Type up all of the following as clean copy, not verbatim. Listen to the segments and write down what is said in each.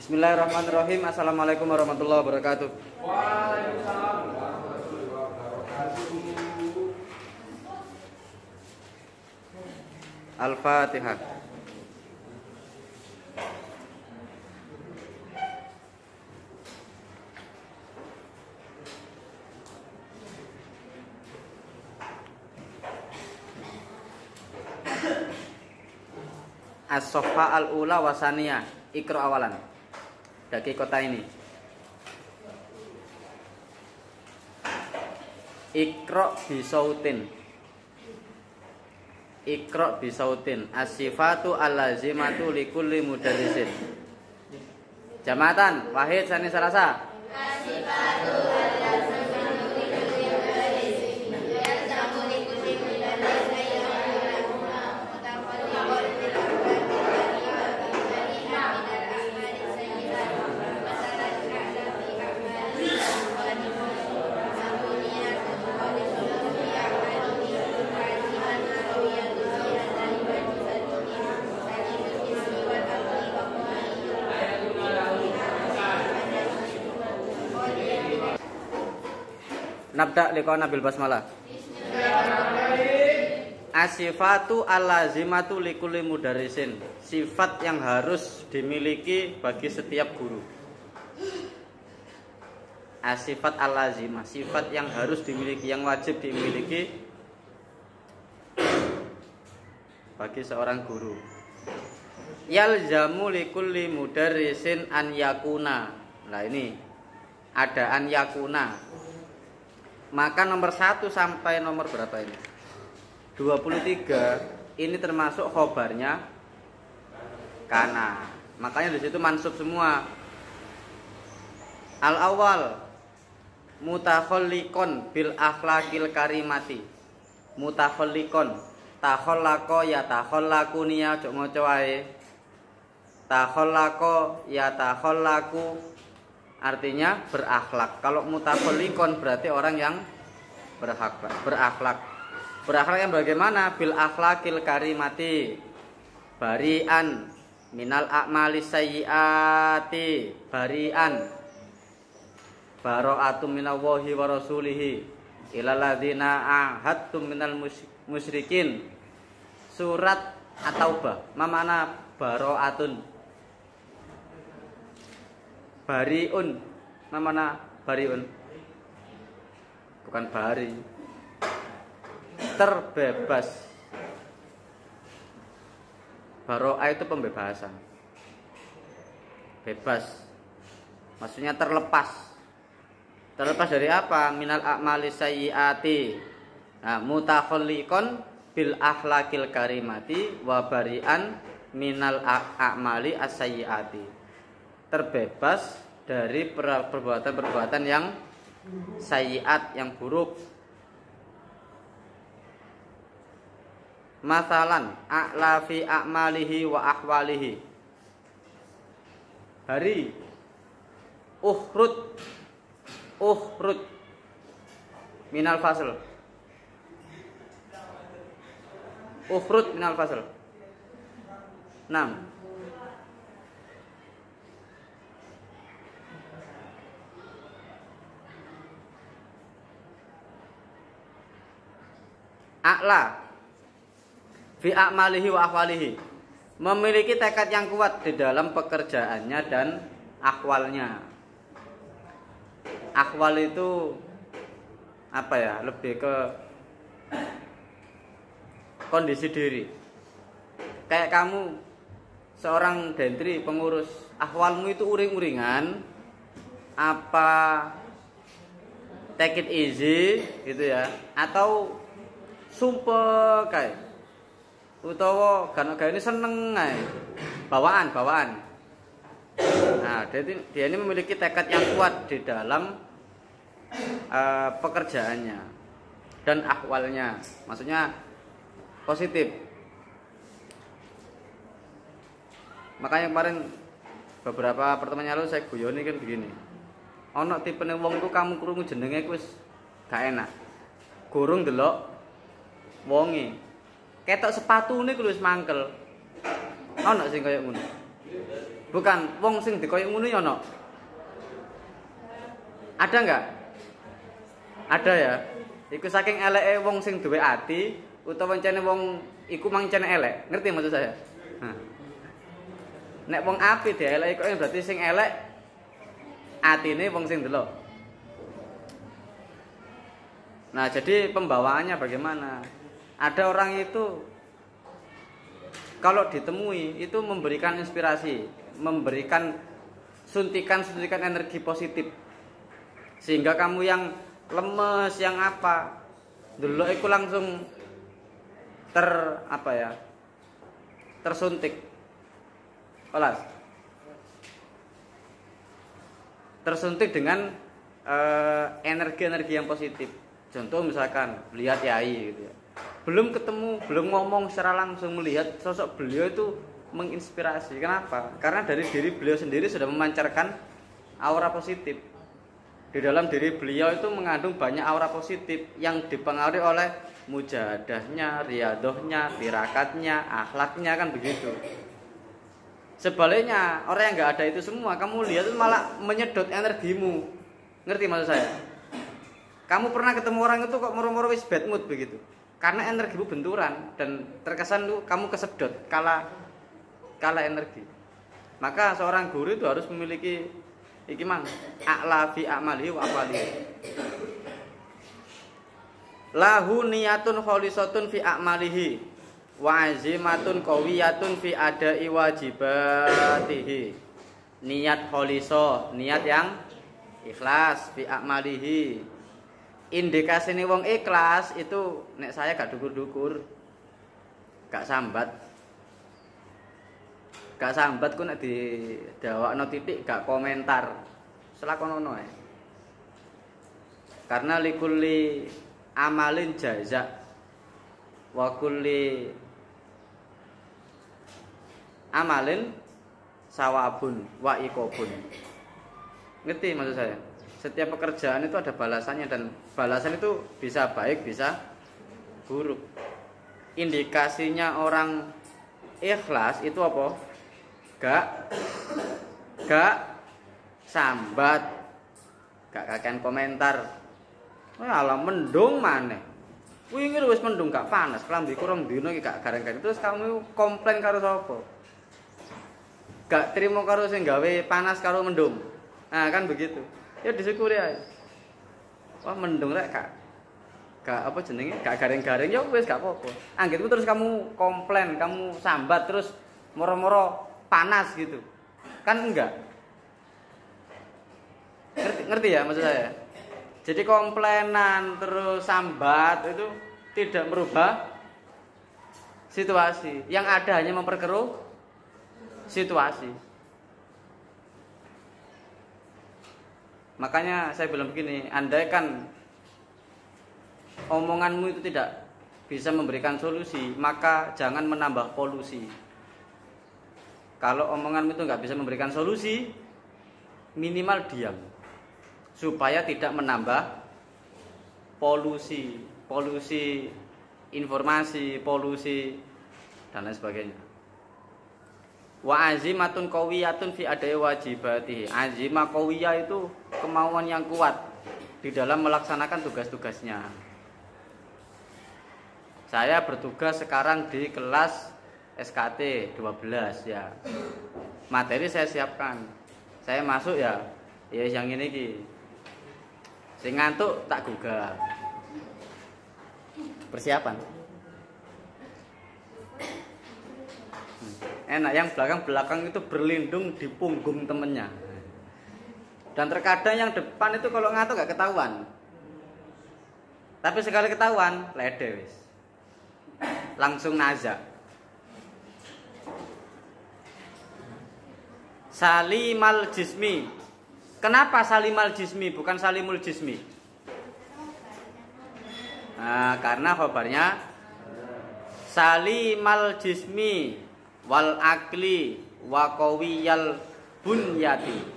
Bismillahirrahmanirrahim. Assalamualaikum warahmatullahi wabarakatuh. Waalaikumsalam warahmatullahi wabarakatuh. Al-Fatihah. As-Sofha al-ula wasaniyah. Ikro awalan. Daki kota ini. Ikro bisautin. Ikro bisautin. As-sifatu al-lazimatu likulli mudarrisin. Jamatan, wahid sani salasa. As-sifatu al-lazimatu likulli mudarrisin. Yalzamu likulli mudarrisin ayyakuna mutafalliqan bil af'ali al-bari'a min al-a'mali as-sayyi'ah. Masalan kana fi a'mali Nabda liqauna bil basmalah. As-sifatu al-lazimatu likulli mudarrisin. Sifat yang harus dimiliki bagi setiap guru. As-sifat al-lazimah, sifat yang harus dimiliki, yang wajib dimiliki bagi seorang guru. Yalzamu likulli mudarrisin an yakuna. Nah ini ada an yakuna. Maka nomor 1 sampai nomor berapa ini? 23 ini termasuk khobarnya kana. Makanya di situ mansub semua. Al awal mutakhalliqon bil akhlaqil karimati. Mutakhalliqon takhallaqa ya takhallaqu niya cok maca wae. Takhallaqa ya takhallaku artinya berakhlak. Kalau mutakhalliqon berarti orang yang berakhlak. Berakhlak yang bagaimana? Bil akhlaqil karimati. Barian minal a'mali sayyiati. Barian bara'atum minallahi wa rasulihi ilal ladzina ahadtum minal musyrikin. Surat At-Taubah. Ma makna bara'atun? Bariun, mana bariun? Bukan bari. Terbebas. Baro'ah itu pembebasan. Bebas. Maksudnya terlepas. Terlepas dari apa? Minal a'mali sayyiati. Nah, mutakhalliqon bil akhlaqil karimati wa bari'an minal a'mali as-sayyiati. Terbebas dari perbuatan-perbuatan yang sayyiat, yang buruk. Masalan a'la fi a'malihi wa ahwalihi. Hari uhrud minal fasl. Uhrud minal fasl. 6. A'la fi a'malihi wa ahwalihi. Memiliki tekad yang kuat di dalam pekerjaannya dan akwalnya. Akwal itu apa ya? Lebih ke kondisi diri. Kayak kamu seorang dentri pengurus, akwalmu itu uring-uringan apa take it easy gitu ya, atau sumpah kayak utawa gak ini seneng kayak bawaan. Nah, dia ini memiliki tekad yang kuat di dalam pekerjaannya dan akwalnya. Maksudnya positif. Makanya kemarin beberapa pertemuan lalu saya guyoni kan begini. Ono tipene wong ku kamu krungu jenenge wis gak enak. Gurung delok wonge ketok sepatune ku wis mangkel. Ono sing kaya ngono. Bukan, wong sing dikoyo ngono ya ono. Ada enggak? Ada ya. Iku saking eleke wong sing duwe ati utawa encene wong iku mang encene elek. Ngerti maksud saya? Nek wong apik dieleki kok berarti sing elek atine wong sing delok. Nah, jadi pembawaannya bagaimana? Ada orang itu kalau ditemui itu memberikan inspirasi, memberikan suntikan-suntikan energi positif. Sehingga kamu yang lemes, yang apa, delok iku langsung tersuntik. Olas. Tersuntik dengan energi-energi yang positif. Contoh misalkan lihat Yai gitu ya. Belum ketemu, belum ngomong secara langsung, melihat sosok beliau itu menginspirasi. Kenapa? Karena dari diri beliau sendiri sudah memancarkan aura positif. Di dalam diri beliau itu mengandung banyak aura positif yang dipengaruhi oleh mujahadahnya, riadohnya, tirakatnya, akhlaknya, kan begitu. Sebaliknya, orang yang nggak ada itu semua, kamu lihat itu malah menyedot energimu. Ngerti maksud saya? Kamu pernah ketemu orang itu kok moro-moro wis bad mood begitu. Karena energimu benturan dan terkesan tuh kamu kesedot kalah energi. Maka seorang guru itu harus memiliki iki mang a'la fi a'malihi wa afalihi. Lahu niyatun khalisatun fi a'malihi wa azimatun qawiyatun fi ada'i wajibatihi. Niat khalisah, niat yang ikhlas fi a'malihi. Indikasi nih wong ikhlas itu nek saya gak dukur-dukur, gak sambat ku nek didawakno titik gak komentar, selakonono ae. Karena likulli amalin jaza wa kulli amalin sawabun wa iqobun. Ngerti maksud saya? Setiap pekerjaan itu ada balasannya dan balasan itu bisa baik, bisa buruk. Indikasinya orang ikhlas itu apa? Gak sambat, gak kakean komentar. Alah mendung maneh. Wingi wis mendung gak panas, klambiku rong dino iki gak gareng-gareng. Terus kamu komplain karo sapa? Gak trimo karo sing gawe panas karo mendung. Nah, kan begitu. Ya disyukuri ae. Wah mendung rek gak apa jenenge gak garing-garing ya wis gak apa-apa. Anggitmu terus kamu komplain, kamu sambat terus moro-moro panas gitu. Kan enggak. Ngerti ya maksud saya? Jadi komplainan terus sambat itu tidak merubah situasi. Yang ada hanya memperkeruh situasi. Makanya saya bilang begini, andaikan omonganmu itu tidak bisa memberikan solusi, maka jangan menambah polusi. Kalau omonganmu itu nggak bisa memberikan solusi, minimal diam, supaya tidak menambah polusi informasi, polusi dan lain sebagainya. Wa azimatun qawiyatun fi adai wajibatihi. Azimah qawiyah itu kemauan yang kuat di dalam melaksanakan tugas-tugasnya. Saya bertugas sekarang di kelas SKT 12 ya. Materi saya siapkan. Saya masuk ya yang ini ki. Sing ngantuk tak gugah. Persiapan. Enak, yang belakang itu berlindung di punggung temennya. Dan terkadang yang depan itu kalau ngantuk gak ketahuan. Tapi sekali ketahuan, lede wis. Langsung nazak. Salimal jismi. Kenapa salimal jismi bukan salimul jismi? Nah, karena khabarnya salimal jismi wal akli wa qawiyal bunyati.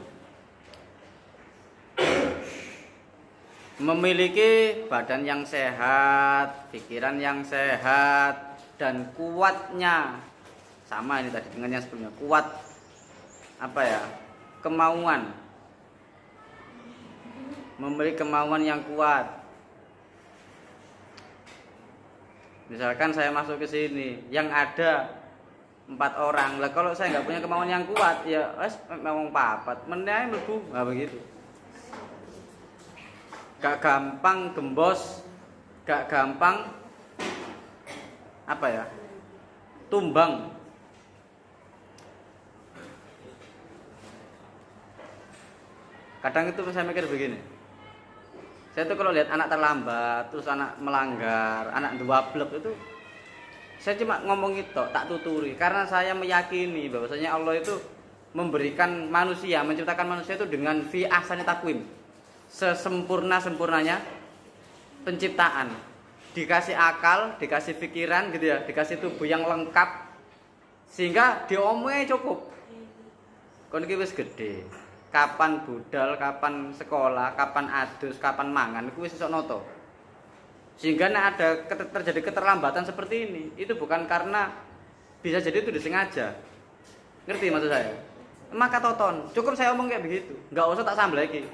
Memiliki badan yang sehat, pikiran yang sehat dan kuatnya. Sama ini tadi dengan yang sebelumnya, kuat apa ya? Kemauan. Memiliki kemauan yang kuat. Misalkan saya masuk ke sini, yang ada 4 orang. Lah kalau saya nggak punya kemauan yang kuat, ya memang papat. Meneh mlebu, begitu. Gak gampang gembos, gak gampang apa ya? Tumbang. Kadang itu saya mikir begini. Saya tuh kalau lihat anak terlambat, terus anak melanggar, anak duablek itu, saya cuma ngomong itu, tak tuturi. Karena saya meyakini bahwasanya Allah itu memberikan manusia, menciptakan manusia itu dengan fi ahsani taqwim, sesempurna-sempurnanya penciptaan. Dikasih akal, dikasih pikiran gitu ya, dikasih tubuh yang lengkap, sehingga diomongnya cukup. Kon iki wis gede. Kapan budal, kapan sekolah, kapan adus, kapan mangan, itu wis iso noto. Sehingga ada terjadi keterlambatan seperti ini, itu bukan karena bisa jadi itu disengaja. Ngerti maksud saya? Maka toton, cukup saya omong kayak begitu, nggak usah tak sambel lagi.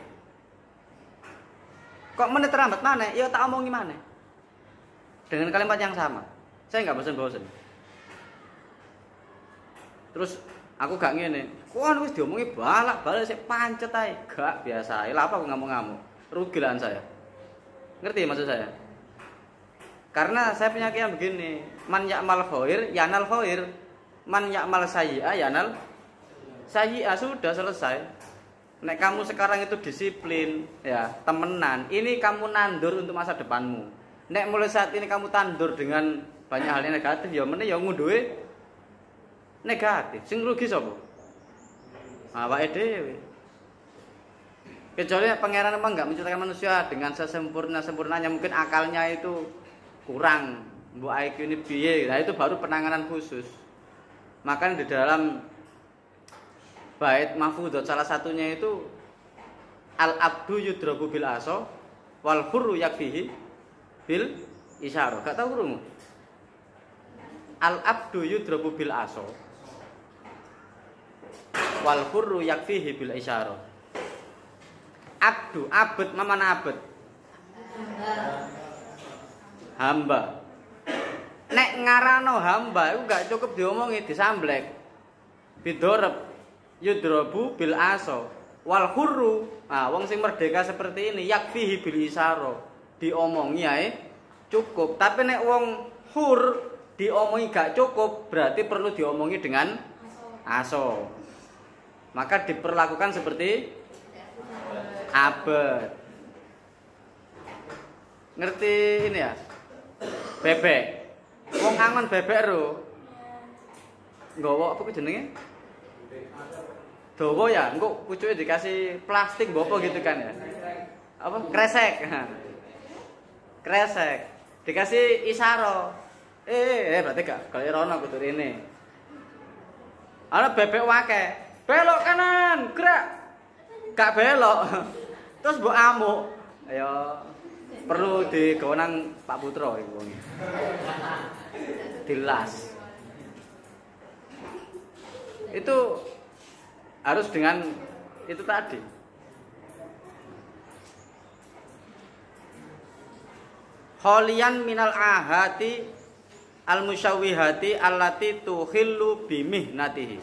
Kok menit terlambat mana? Ya tak omongi mana? Dengan kalimat yang sama, saya nggak bosan-bosan. Terus aku gak ngene. Kok wis diomongi balak-balik sik pancet ae. Gak biasa. Lah apa aku ngamuk-ngamuk? Rugi lah saya. Ngerti maksud saya? Karena saya punya keyakinan begini, man ya'mal khair yanal khair, man ya'mal sayyi'a yanal sayyi'a. Sudah selesai. Nek kamu sekarang itu disiplin, ya, temenan, ini kamu nandur untuk masa depanmu. Nek mulai saat ini kamu tandur dengan banyak hal yang negatif, ya meneh ya ngunduhe negatif. Sing rugi sapa? Awake dhewe. Kecuali pangeran emang enggak menciptakan manusia dengan sesempurna-sempurnanya, mungkin akalnya itu kurang, mbok IQ ini piye. Nah, itu baru penanganan khusus. Maka di dalam bait mahfudz salah satunya itu al-abdu yudrabu bil aso wal hurru yakfihi bil isyarah. Gak tahu krungu? Al-abdu yudrabu bil aso wal hurru yakfihi bil isyarah. Abdu, abd, mana abd? Hamba. Nek ngarano hamba itu gak cukup diomongi disamblek. Bidorep yudrabu bil aso wal hurru. Nah, wong sing merdeka seperti ini yakfihi bil isyarah. Diomongi ae cukup. Tapi nek wong hur diomongi gak cukup, berarti perlu diomongi dengan aso. Maka diperlakukan seperti abad. Ngerti ini ya? Bebek. Wong angon bebek ro. Nggawa apa jenenge? Dawa ya, engko pucuke dikasih plastik mbok apa gitu kan ya. Apa? Kresek. Kresek. Dikasih isaro. Berarti gak kaya rono kudu rene. Ana bebek wake. Belok kanan, gerak. Gak belok. Terus mbok amuk. Ya perlu digawenang Pak Putra iku wong. Dilas. Itu harus dengan itu tadi. Kholian minal ahati al-musyawwihati allati tuhillu bimihnatihi.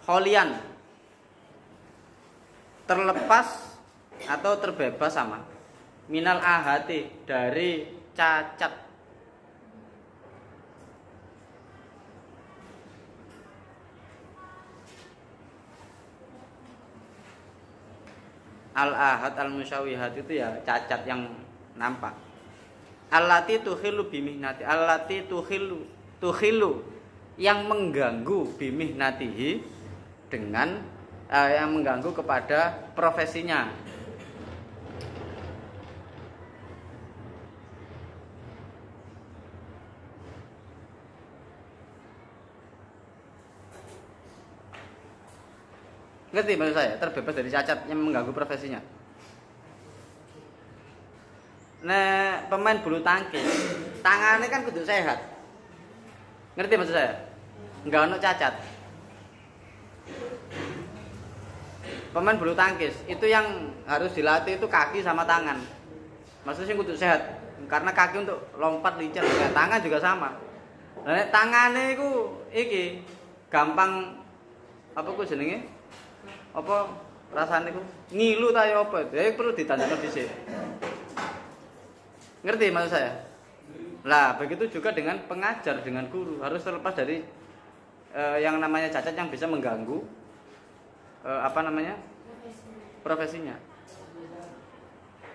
Kholian terlepas atau terbebas sama minal ahati dari cacat. Al-ahad al-musyawwihat itu ya cacat yang nampak. Allati tuhillu bimihnati, allati tuhillu yang mengganggu bimihnatihi dengan yang mengganggu kepada profesinya. Ngerti maksud saya? Terbebas dari cacat yang mengganggu profesinya. Nah, pemain bulu tangkis, tangannya kan kudu sehat. Ngerti maksud saya? Enggak ono cacat. pemain bulu tangkis itu yang harus dilatih itu kaki sama tangan. Maksudnya kudu sehat. Karena kaki untuk lompat lincah, tangan juga sama. Nah, tangannya itu iki gampang apa ku jenenge? Apa rasane ku ngilu ta ya apa? Ya perlu ditandakno dhisik. Ngerti maksud saya? Lah, begitu juga dengan pengajar, dengan guru, harus terlepas dari yang namanya cacat yang bisa mengganggu profesinya.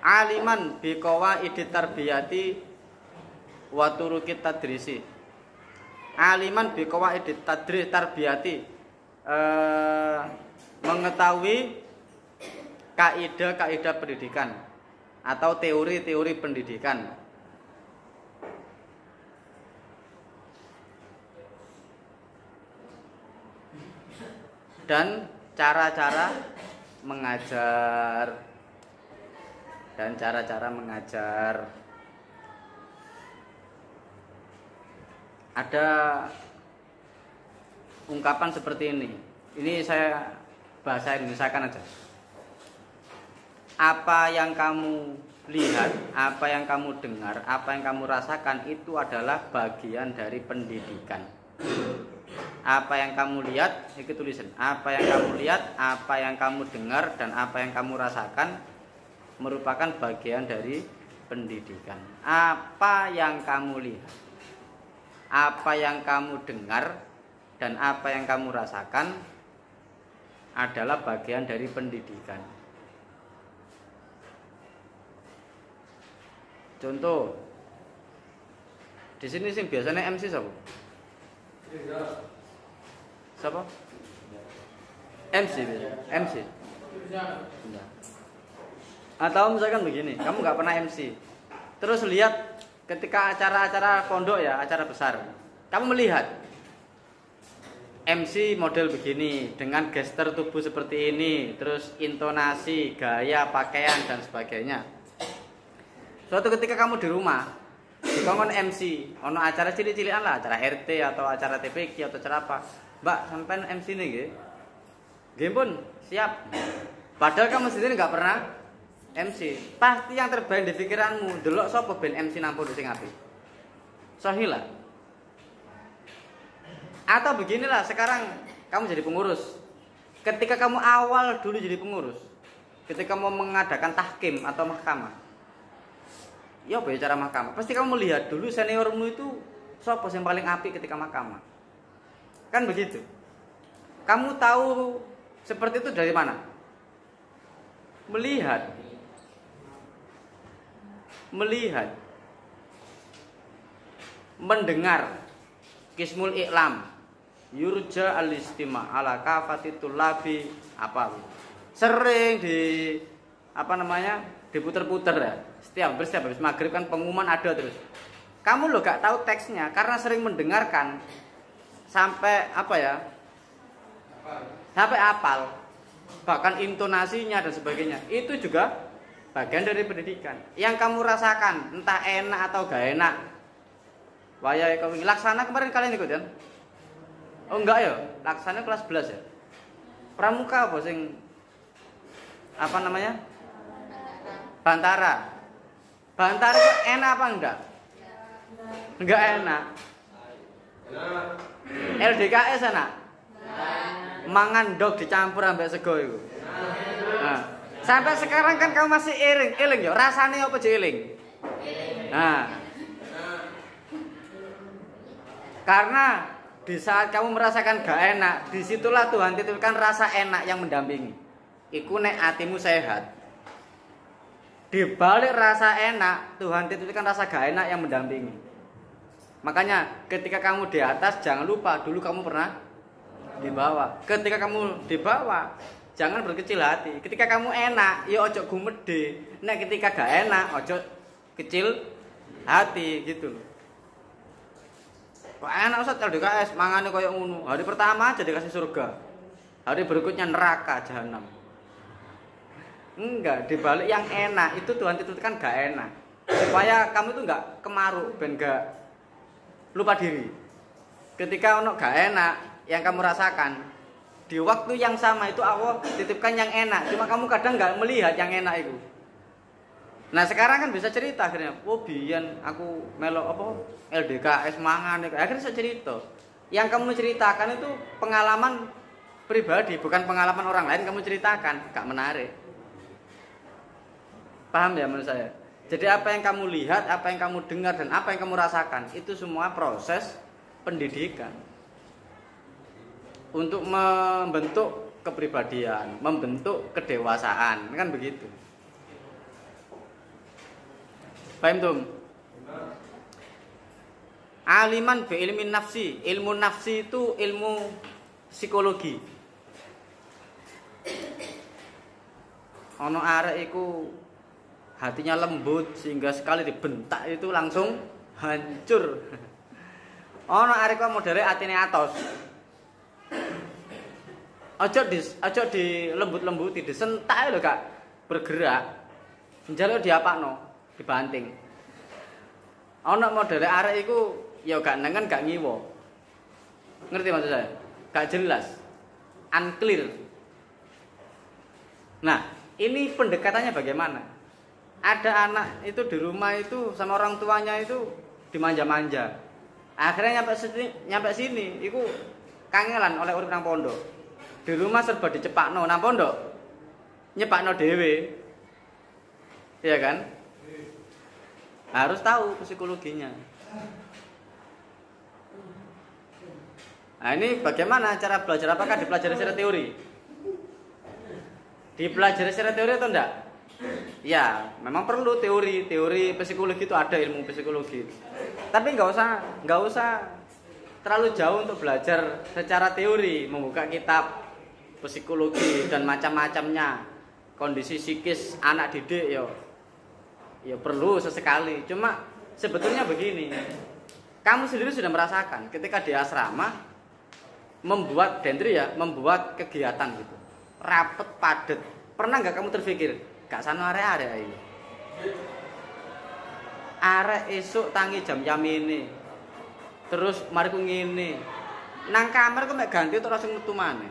Aliman bi qawaidit tarbiyati wa turuqit tadrisi. Aliman bi qawaidit tarbiyati, mengetahui kaidah-kaidah pendidikan atau teori-teori pendidikan. Dan cara-cara mengajar. Ada ungkapan seperti ini. Ini saya bahasa Indonesiakan aja. Apa yang kamu lihat, apa yang kamu dengar, apa yang kamu rasakan itu adalah bagian dari pendidikan. Apa yang kamu lihat, itu tulisan. Apa yang kamu lihat, apa yang kamu dengar, dan apa yang kamu rasakan merupakan bagian dari pendidikan. Apa yang kamu lihat, apa yang kamu dengar, dan apa yang kamu rasakan adalah bagian dari pendidikan. Contoh, di sini sih biasanya MC siapa? Siapa? MC biasa. MC. Atau misalkan begini, kamu nggak pernah MC, terus lihat ketika acara-acara pondok ya, acara besar, kamu melihat MC model begini dengan gestur tubuh seperti ini, terus intonasi, gaya pakaian dan sebagainya. Suatu ketika kamu di rumah, dikongkon MC, ono acara cilik-cilikan lah, acara RT atau acara TPQ atau acara apa, Mbak sampean MC nih, nggih pun siap. Padahal kamu sendiri nggak pernah MC, pasti yang terbaik di pikiranmu, delok sapa ben MC nang pondok sing apik. Sohila. Atau beginilah, sekarang kamu jadi pengurus. Ketika kamu awal dulu jadi pengurus, ketika mau mengadakan tahkim atau mahkamah, ya apa ya cara mahkamah? Pasti kamu melihat dulu seniormu itu sapa yang paling apik ketika mahkamah. Kan begitu. Kamu tahu seperti itu dari mana? Melihat, mendengar, kismul iklam, yurja al-istima ala kafatitul labi apa? Sering diputer-puter ya. Setiap habis maghrib kan pengumuman ada terus. Kamu lo gak tahu teksnya karena sering mendengarkan sampai sampai hafal, bahkan intonasinya dan sebagainya. Itu juga bagian dari pendidikan. Yang kamu rasakan entah enak atau gak enak. Wayai kau laksana kemarin kalian ikut kan? Oh enggak ya, laksana kelas 11 ya. Pramuka apa sing Bantara. Bantara itu enak apa enggak? Enggak enak. LDKS enak. Mangan dog dicampur ambek sego iku. Nah, sampai sekarang kan kamu masih eling ya, rasane apa je eling? Nah. Karena di saat kamu merasakan gak enak, disitulah Tuhan titipkan rasa enak yang mendampingi. Iku nek atimu sehat. Di balik rasa enak, Tuhan titipkan rasa gak enak yang mendampingi. Makanya ketika kamu di atas, jangan lupa dulu kamu pernah di bawah. Ketika kamu di bawah, jangan berkecil hati. Ketika kamu enak, ya ojo gumede. Nek ketika gak enak, ojo kecil hati gitu loh. Kok enak Ustaz LDKS, mangane koyo ngono. Hari pertama aja dikasih surga. Hari berikutnya neraka jahanam. Enggak, dibalik yang enak itu Tuhan titipkan gak enak. Supaya kamu itu enggak kemaruk ben gak lupa diri. Ketika ono gak enak yang kamu rasakan, Di waktu yang sama itu Allah titipkan yang enak. Cuma kamu kadang nggak melihat yang enak itu. Nah sekarang kan bisa cerita akhirnya. Oh biyen aku melok apa LDKS mangan. Akhirnya bisa cerita. Yang kamu ceritakan itu pengalaman pribadi, bukan pengalaman orang lain kamu ceritakan. Gak menarik. Paham ya menurut saya? Jadi apa yang kamu lihat, apa yang kamu dengar, dan apa yang kamu rasakan itu semua proses pendidikan. Untuk membentuk kepribadian, membentuk kedewasaan, kan begitu. Paham tuh? Aliman bi ilmin nafsi. Ilmu nafsi itu ilmu psikologi. Ono arek iku hatinya lembut sehingga sekali dibentak itu langsung hancur. Ono arek kok modele atine atos. Aja di lembut-lembuti, disentak lho Kak. Bergerak. Njaluk diapakno, dibanting. Ana modele arek iku ya gak nengen gak ngiwo. Ngerti maksud saya? Gak jelas. Unclear. Nah, ini pendekatannya bagaimana? Ada anak itu di rumah itu sama orang tuanya itu dimanja-manja. Akhirnya nyampe sini iku kangelan oleh urip nang pondok. Di rumah serba dicepakno, nang pondok nyepakno dhewe. Iya kan? Harus tahu psikologinya. Nah, ini bagaimana cara belajar? Apakah dipelajari secara teori? Dipelajari secara teori atau enggak? Ya, memang perlu teori psikologi itu ada ilmu psikologi. Tapi nggak usah terlalu jauh untuk belajar secara teori, membuka kitab psikologi dan macam-macamnya. Kondisi psikis anak didik ya perlu sesekali. Cuma sebetulnya begini, kamu sendiri sudah merasakan ketika di asrama membuat membuat kegiatan gitu, rapet padet. Pernah nggak kamu terpikir gak sano arek-arek iki? Arek esuk tangi jam-jam ini. Terus mari ku ngene. Nang kamar ku mek ganti terus langsung metu maneh.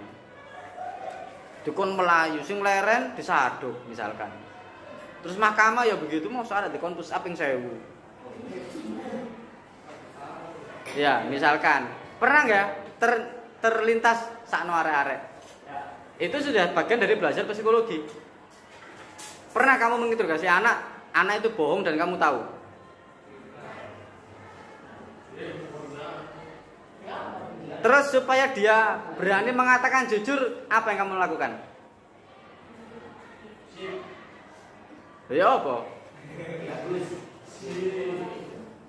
Dikon melayu sing leren disaduk misalkan. Terus mahkamah ya begitu mau ada dikon push up ping 1000. Ya, misalkan. Pernah enggak terlintas sakno arek-arek? Itu sudah bagian dari belajar psikologi. Pernah kamu menginterogasi anak itu bohong dan kamu tahu? Terus supaya dia berani mengatakan jujur, apa yang kamu lakukan? Ya apa?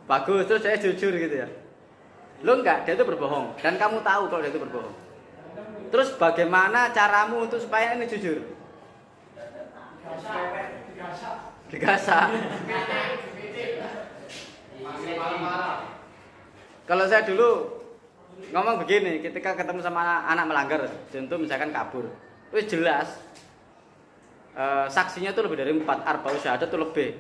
Bagus, terus saya jujur gitu ya. Lo enggak, dia itu berbohong dan kamu tahu kalau dia itu berbohong. Terus bagaimana caramu untuk supaya ini jujur? Digasak. Kalau saya dulu ngomong begini, ketika ketemu sama anak melanggar, contoh misalkan kabur, itu jelas saksinya tuh lebih dari 4, arba'u syahadat tuh lebih.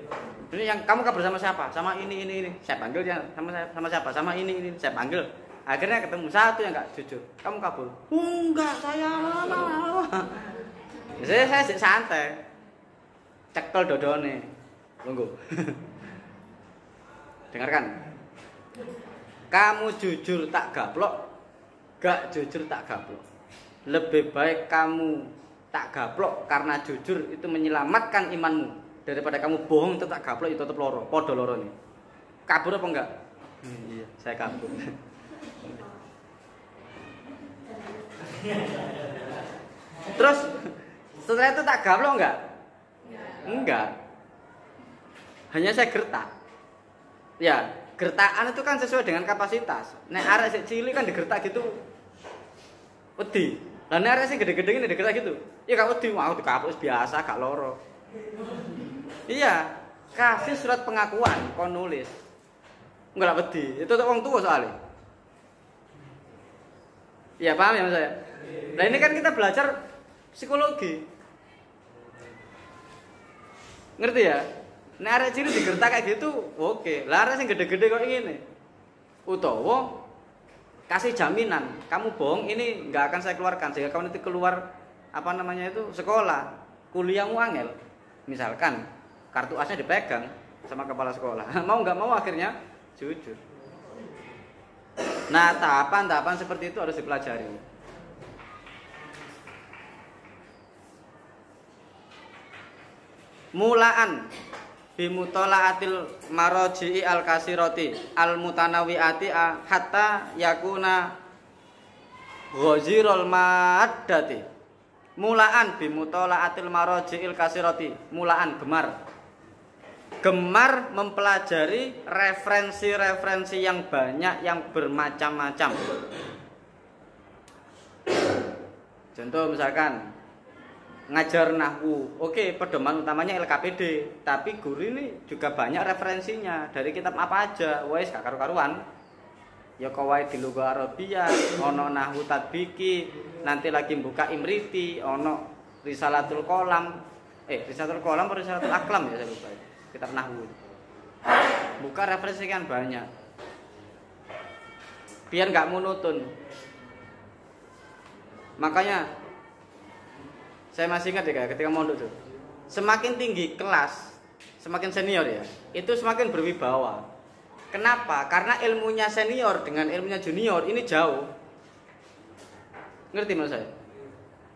Ini yang kamu kabur sama siapa? Sama ini. Saya panggil ya sama siapa? Sama ini. Saya panggil. Akhirnya ketemu satu yang enggak jujur. Kamu kabur. Enggak, saya. Saya santai. Cekel dodone. Tunggu. Dengarkan. Kamu jujur tak gaplok, gak jujur tak gaplok. Lebih baik kamu tak gaplok karena jujur itu menyelamatkan imanmu daripada kamu bohong tetap gaplok itu tetap loro, podo loro nih. Kabur apa enggak? Iya, saya kabur. Terus setelah itu tak gaplok enggak? Enggak. Hanya saya gertak. Ya, gertakan itu kan sesuai dengan kapasitas. Nek arek sik cilik kan digertak gitu. Wedi. Lah nek arek sing gede-gede ngene digertak gitu. Ya gak wedi, mau dikapus biasa gak loro. Iya, kasih surat pengakuan kon nulis. Enggak wedi. Itu untuk wong tua soalnya. Iya, paham ya Mas saya? Nah, ini kan kita belajar psikologi. Ngerti ya? Nek arek cilik digertak kayak gitu, oke. Lah arek sing gede-gede kok ngene. Utawa kasih jaminan, kamu bohong ini nggak akan saya keluarkan sehingga kamu nanti keluar apa namanya itu sekolah, kuliahmu angel. Misalkan kartu asnya dipegang sama kepala sekolah, mau nggak mau akhirnya jujur. Nah tahapan-tahapan seperti itu harus dipelajari. Mulaan bimutolaatil maroji'i al-kasirati al-mutanawiati hatta yakuna ghazirul maddati. Mulaan bimutolaatil maroji'il kasirati. Mulaan gemar mempelajari referensi-referensi yang banyak yang bermacam-macam. Contoh misalkan ngajar nahwu, oke, pedoman utamanya LKPD, tapi guru ini juga banyak referensinya dari kitab apa aja, wes gak karu-karuan. Ya qawaid di lugha Arabiyah, ono nahwu tadbiki, nanti lagi buka Imriti, ono Risalatul Qalam, Risalatul Qalam atau Risalatul Aqlam ya saya lupa. Kitab nahwu. Buka referensi kan banyak. Biar nggak monoton. Makanya saya masih ingat ya ketika mondok tuh. Semakin tinggi kelas, semakin senior ya, itu semakin berwibawa. Kenapa? Karena ilmunya senior dengan ilmunya junior ini jauh. Ngerti maksud saya?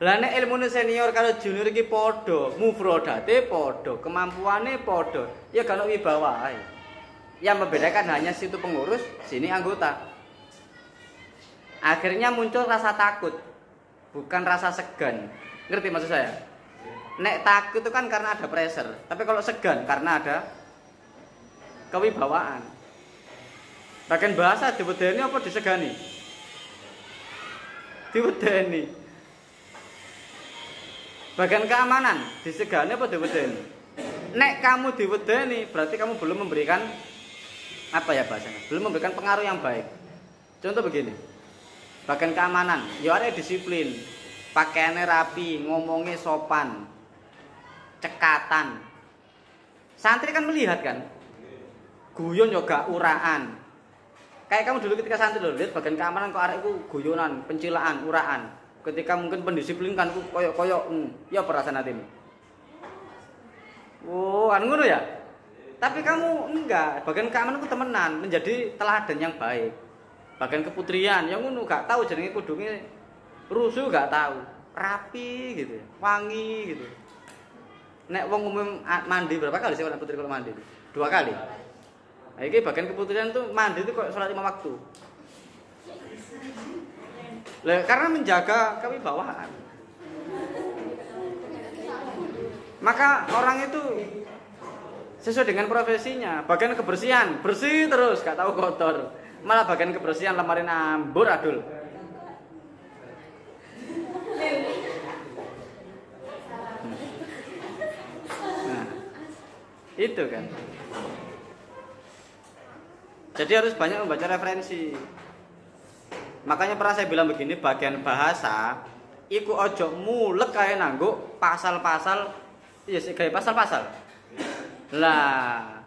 Lah nek ilmune senior kalau junior iki padha, mufradate padha, kemampuane padha, ya gak ono wibawa ae. Yang membedakan hanya situ pengurus, sini anggota. Akhirnya muncul rasa takut, bukan rasa segan. Ngerti maksud saya? Nek takut itu kan karena ada pressure, tapi kalau segan karena ada kewibawaan. Bagian bahasa diwedeni apa disegani? Diwedeni. Bagian keamanan disegani apa diwedeni? Nek kamu diwedeni berarti kamu belum memberikan apa ya bahasanya? Belum memberikan pengaruh yang baik. Contoh begini. Bagian keamanan, ya ada disiplin. Pakaiannya rapi, ngomongnya sopan, cekatan. Santri kan melihat kan, guyon juga uraan. Kayak kamu dulu ketika santri loh, lihat bagian keamanan kok arek itu guyonan, pencilaan, uraan. Ketika mungkin pendisiplin kan koyok-koyok, ya perasaan hatimu. Oh, kan ngono ya. Tapi kamu enggak, bagian keamanan itu temenan, menjadi teladan yang baik. Bagian keputrian, yang ngono gak tahu jenenge kudunge rusuh gak tahu, rapi gitu, wangi gitu. Nek wong umum mandi berapa kali sih orang putri kalau mandi? 2 kali. Nah, ini bagian keputrian tuh mandi itu kok sholat 5 waktu. Lah karena menjaga kewibawaan. Maka orang itu sesuai dengan profesinya. Bagian kebersihan bersih terus, gak tahu kotor. Malah bagian kebersihan lemari ambur adul. Itu kan. Jadi harus banyak membaca referensi. Makanya pernah saya bilang begini, bagian bahasa iku ojo mulek kae nanggo pasal-pasal, ya sik gawe pasal-pasal. Lah,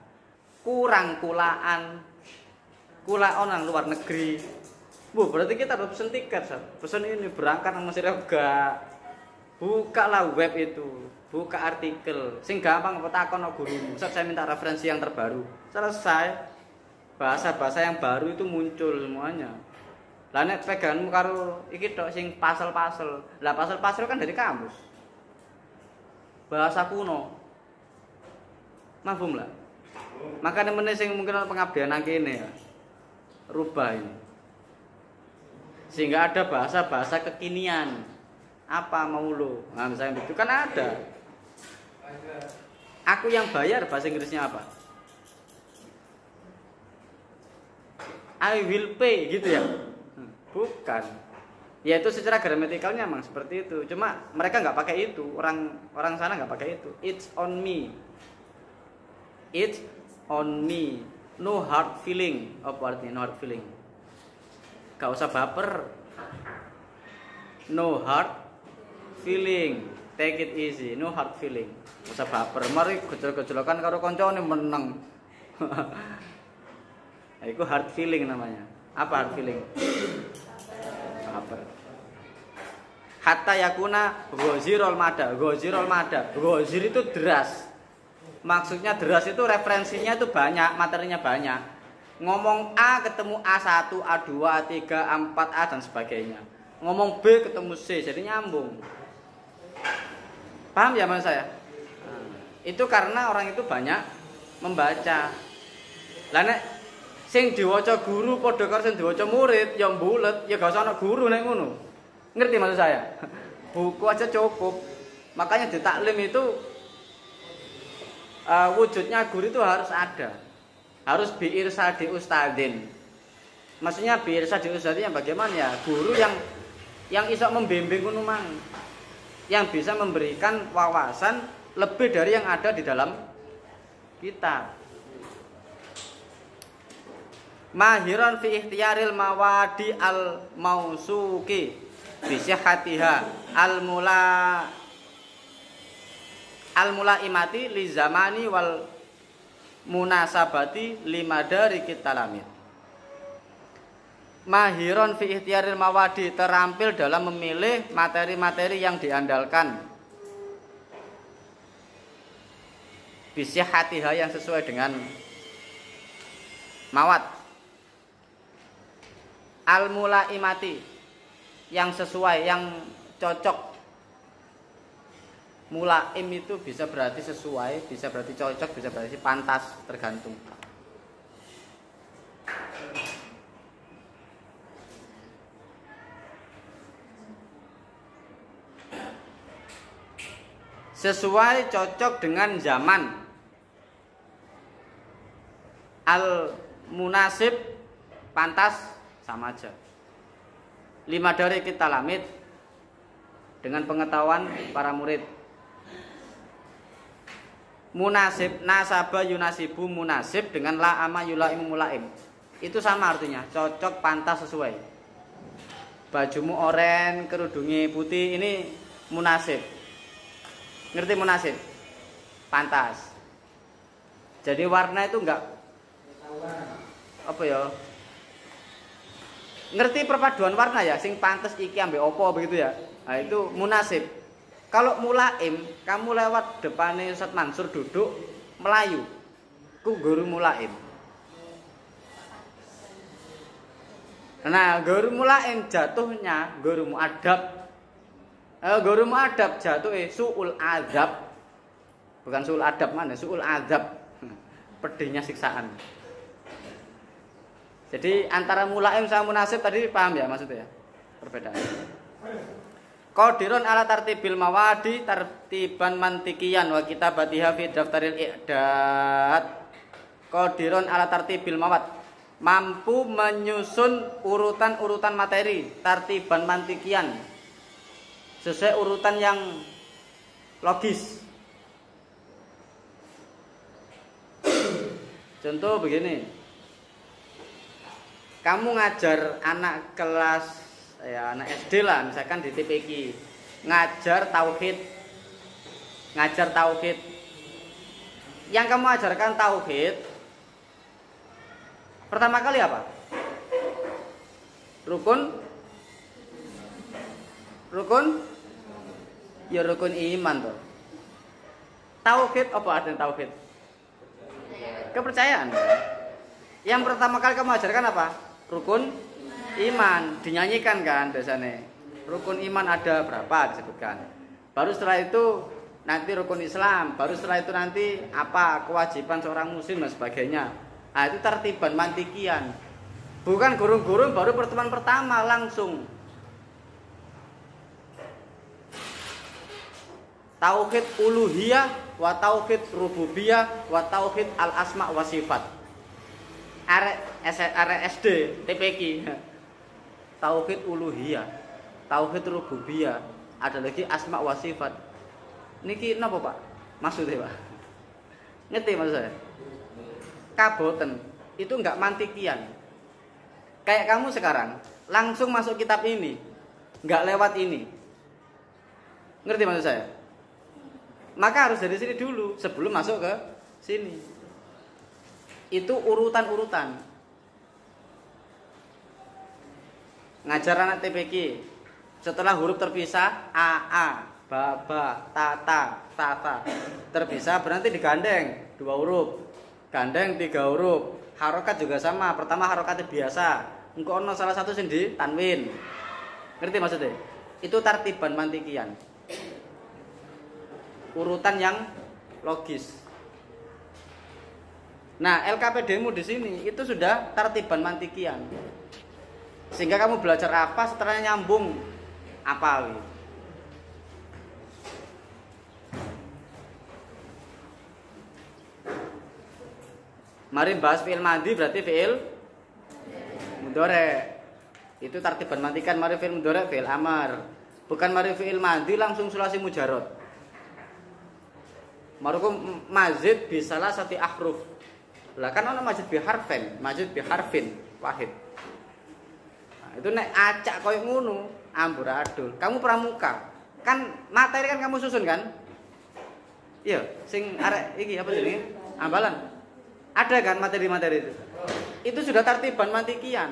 kurang kulaon nang luar negeri. Bu, berarti kita harus pesen tiket, pesen ini berangkat nang Mesir enggak. Bukalah web itu. Buka artikel, sing gampang apa takon gurumu. Saya minta referensi yang terbaru. Selesai. Bahasa-bahasa yang baru itu muncul semuanya. Lah nek peganganmu karo iki tok sing pasal-pasal. Lah pasal-pasal kan dari kamus. Bahasa kuno. Mafhum lah. Makanya meneh sing mungkin ana pengabdian nang kene ya. Rubah ini. Sehingga ada bahasa-bahasa kekinian. Apa mau lo? Nah, misalnya itu kan ada. Aku yang bayar bahasa Inggrisnya apa? I will pay gitu ya? Bukan. Ya itu secara gramatikalnya memang seperti itu. Cuma mereka nggak pakai itu. Orang sana nggak pakai itu. It's on me. It's on me. No hard feeling. Apa artinya no hard feeling? Gak usah baper. No hard feeling. Take it easy. No hard feeling. Gak usah baper. Mari gejol-gejolokan karo koncone meneng. Nah, itu hard feeling namanya. Apa hard feeling? hatta yakuna ghazirul mada. Ghazirul mada. Ghazir itu deras. Maksudnya deras itu referensinya itu banyak, materinya banyak. Ngomong A ketemu A1, A2, A3, A4, A dan sebagainya. Ngomong B ketemu C, jadi nyambung. Paham ya maksud saya? Itu karena orang itu banyak membaca. Lah nek sing diwaca guru padha karo sing diwaca murid ya mbulet, ya gak usah ana guru nek ngono. Ngerti maksud saya? Buku aja cukup. Makanya di taklim itu wujudnya guru itu harus ada. Harus biirsadi ustadzin. Maksudnya biirsadi ustadzin yang bagaimana ya? Guru yang iso membimbing ngono mang. Yang bisa memberikan wawasan lebih dari yang ada di dalam kitab. Mahiran fi ikhtiyaril mawadi al mausuki bi sihhatiha al mulaimati li zamani wal munasabati limadari kitalamit. Mahiron fi ikhtiyaril mawadi, terampil dalam memilih materi-materi yang diandalkan. Bisihatiha, yang sesuai dengan mawad. Al mulaimati, yang sesuai, yang cocok. Mulaim itu bisa berarti sesuai, bisa berarti cocok, bisa berarti pantas, tergantung. Sesuai, cocok dengan zaman. Al munasib, pantas, sama aja. Lima dari kita lamit dengan pengetahuan para murid. Munasib, nasaba yunasibu munasib dengan la'ama yulaimu mulaim. Itu sama artinya, cocok, pantas, sesuai. Bajumu oren, kerudungi putih, ini munasib. Ngerti munasib? Pantas. Jadi warna itu enggak apa ya? Ngerti perpaduan warna ya, sing pantas iki ambek opo begitu ya. Nah, itu munasib. Kalau mulaim, kamu lewat depannya Ustaz Mansur duduk Melayu. Ku guru mulaim. Nah, guru mulaim jatuhnya guru muadab. Guru muadab jatuhnya su'ul azab. Bukan su'ul adab, mana su'ul azab. Pedihnya siksaan. Jadi antara mulaim sama munasib tadi paham ya maksudnya? Perbedaan. Qadirun ala tartibil mawadi tartiban mantikian wa kitabatiha fi daftaril i'dad. Qadirun ala tartibil mawad, mampu menyusun urutan-urutan materi tartiban mantikian sesuai urutan yang logis. Contoh begini, kamu ngajar anak kelas ya anak SD lah, misalkan di TPQ, ngajar tauhid. Yang kamu ajarkan tauhid, pertama kali apa? Rukun, ya rukun iman tuh. Tauhid apa artinya tauhid? Kepercayaan. Yang pertama kali kamu ajarkan apa? Rukun iman, dinyanyikan kan biasanya. Rukun iman ada berapa disebutkan. Baru setelah itu nanti rukun Islam, baru setelah itu nanti apa kewajiban seorang muslim dan sebagainya. Nah, itu tertiban mantikian. Bukan gurung-gurung baru pertemuan pertama langsung. Tauhid uluhiyah wa tauhid rububiyah wa tauhid al asma wa sifat. Arek SD TPQ. Tauhid uluhiyah, tauhid rububiyah, ada lagi asma wa sifat. Niki napa, Pak? Maksudnya, Pak? Ngerti maksud saya? Kaboten itu enggak mantikian. Kayak kamu sekarang langsung masuk kitab ini, enggak lewat ini. Ngerti maksud saya? Maka harus dari sini dulu sebelum masuk ke sini. Itu urutan-urutan. Ngajar anak TPQ, Setelah huruf terpisah, a, ba, ta, terpisah berarti digandeng 2 huruf. Gandeng 3 huruf. Harokat juga sama. Pertama harokatnya biasa. Engko ono salah satu sing di tanwin. Ngerti maksudnya? Itu tartiban mantikian. Urutan yang logis. Nah, LKPD-mu di sini itu sudah tartiban mantikian. Sehingga kamu belajar apa setelah nyambung apal. Mari bahas fi'il madhi berarti fi'il mudhari'. Itu tartiban mantikan. Mari fi'il mudhari' fi'il amar. Bukan mari fi'il madhi langsung sulasi mujarrad. Marukum mazid bisalah sati ahruf. Lah kan ana mazid bi harfin, mazid bi harfin wahid. Nah, itu nek acak koyo ngono, amburadul. Kamu pramuka. Kan materi kan kamu susun kan? Iya, sing arek iki apa jenenge? Ambalan. Ada kan materi-materi itu? Itu sudah tartiban mantikian.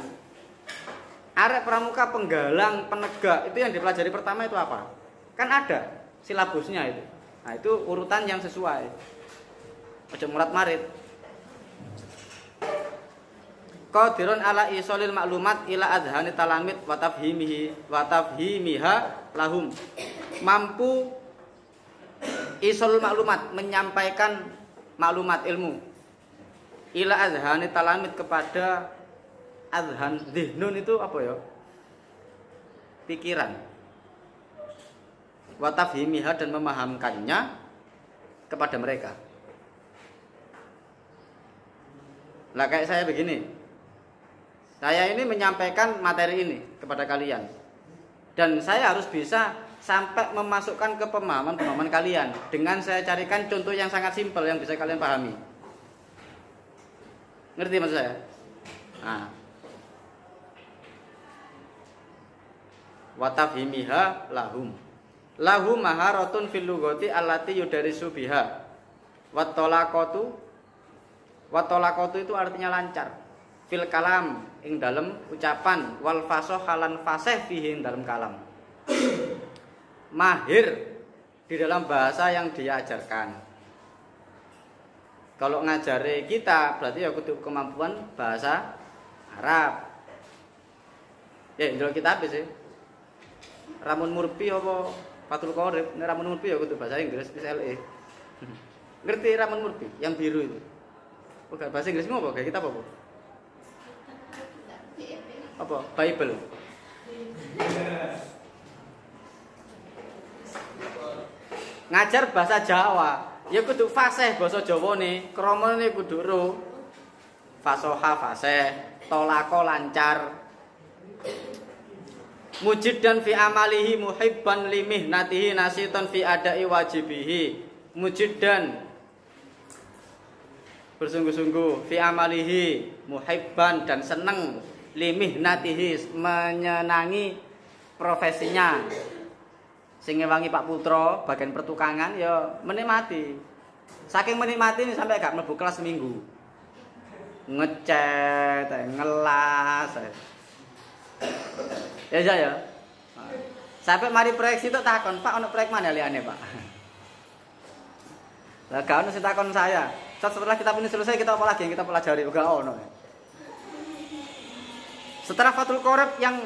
Arek pramuka, penggalang, penegak, itu yang dipelajari pertama itu apa? Kan ada silabusnya itu. Nah, itu urutan yang sesuai. Ojo murat marit. Qadirun ala isolil maklumat ila adhani talamid wa tafhimiha lahum. Mampu isolul maklumat, menyampaikan maklumat ilmu ila adhani talamid kepada adhan. Dhihnun itu apa ya? Pikiran. Wa tafhimiha dan memahamkannya kepada mereka. Lah kayak saya begini. Saya ini menyampaikan materi ini kepada kalian. Dan saya harus bisa sampai memasukkan ke pemahaman kalian dengan saya carikan contoh yang sangat simpel yang bisa kalian pahami. Ngerti maksud saya? Nah. Wa tafhimiha lahum. Lahum maharatun fil lughati allati yudarisu biha. Wa talaqatu itu artinya lancar. Fil kalam ing dalam ucapan, wal fasahalan fasih fihi ing dalam kalam. Mahir di dalam bahasa yang dia ajarkan. Kalau ngajari kita berarti ya kudu kemampuan bahasa Arab. Ya ndelo kita apa sih? Ramun Murpi apa Fathul Qorib? Nek Ramun Murpi ya kudu bahasa Inggris PSLE. Ngerti Ramun Murpi yang biru itu? Bukan bahasa Inggris apa kayak kita apa? Apa? Bible. Ngajar bahasa Jawa, ya kudu fasih basa Jawane, kramane kudu ro. Fasoha fasih, tolako lancar. Mujiddan fi amalihi muhibban limihnatihi nasitan fi adai wajibihi. Mujiddan bersungguh-sungguh fi amalihi muhibban dan seneng limihnatihi menyenangi profesinya. Sing ngewangi Pak Putra bagian pertukangan ya menikmati. Saking menikmati ini sampai gak mlebu kelas seminggu. Ngecat, ngelas. Ya. Sampai mari proyeksi itu takon, Pak ono proyek mana liane, Pak? Lah gak ono sing takon saya. Setelah kitab ini selesai kita apa lagi yang kita pelajari? Gak ono. Setelah Fathul Qorib yang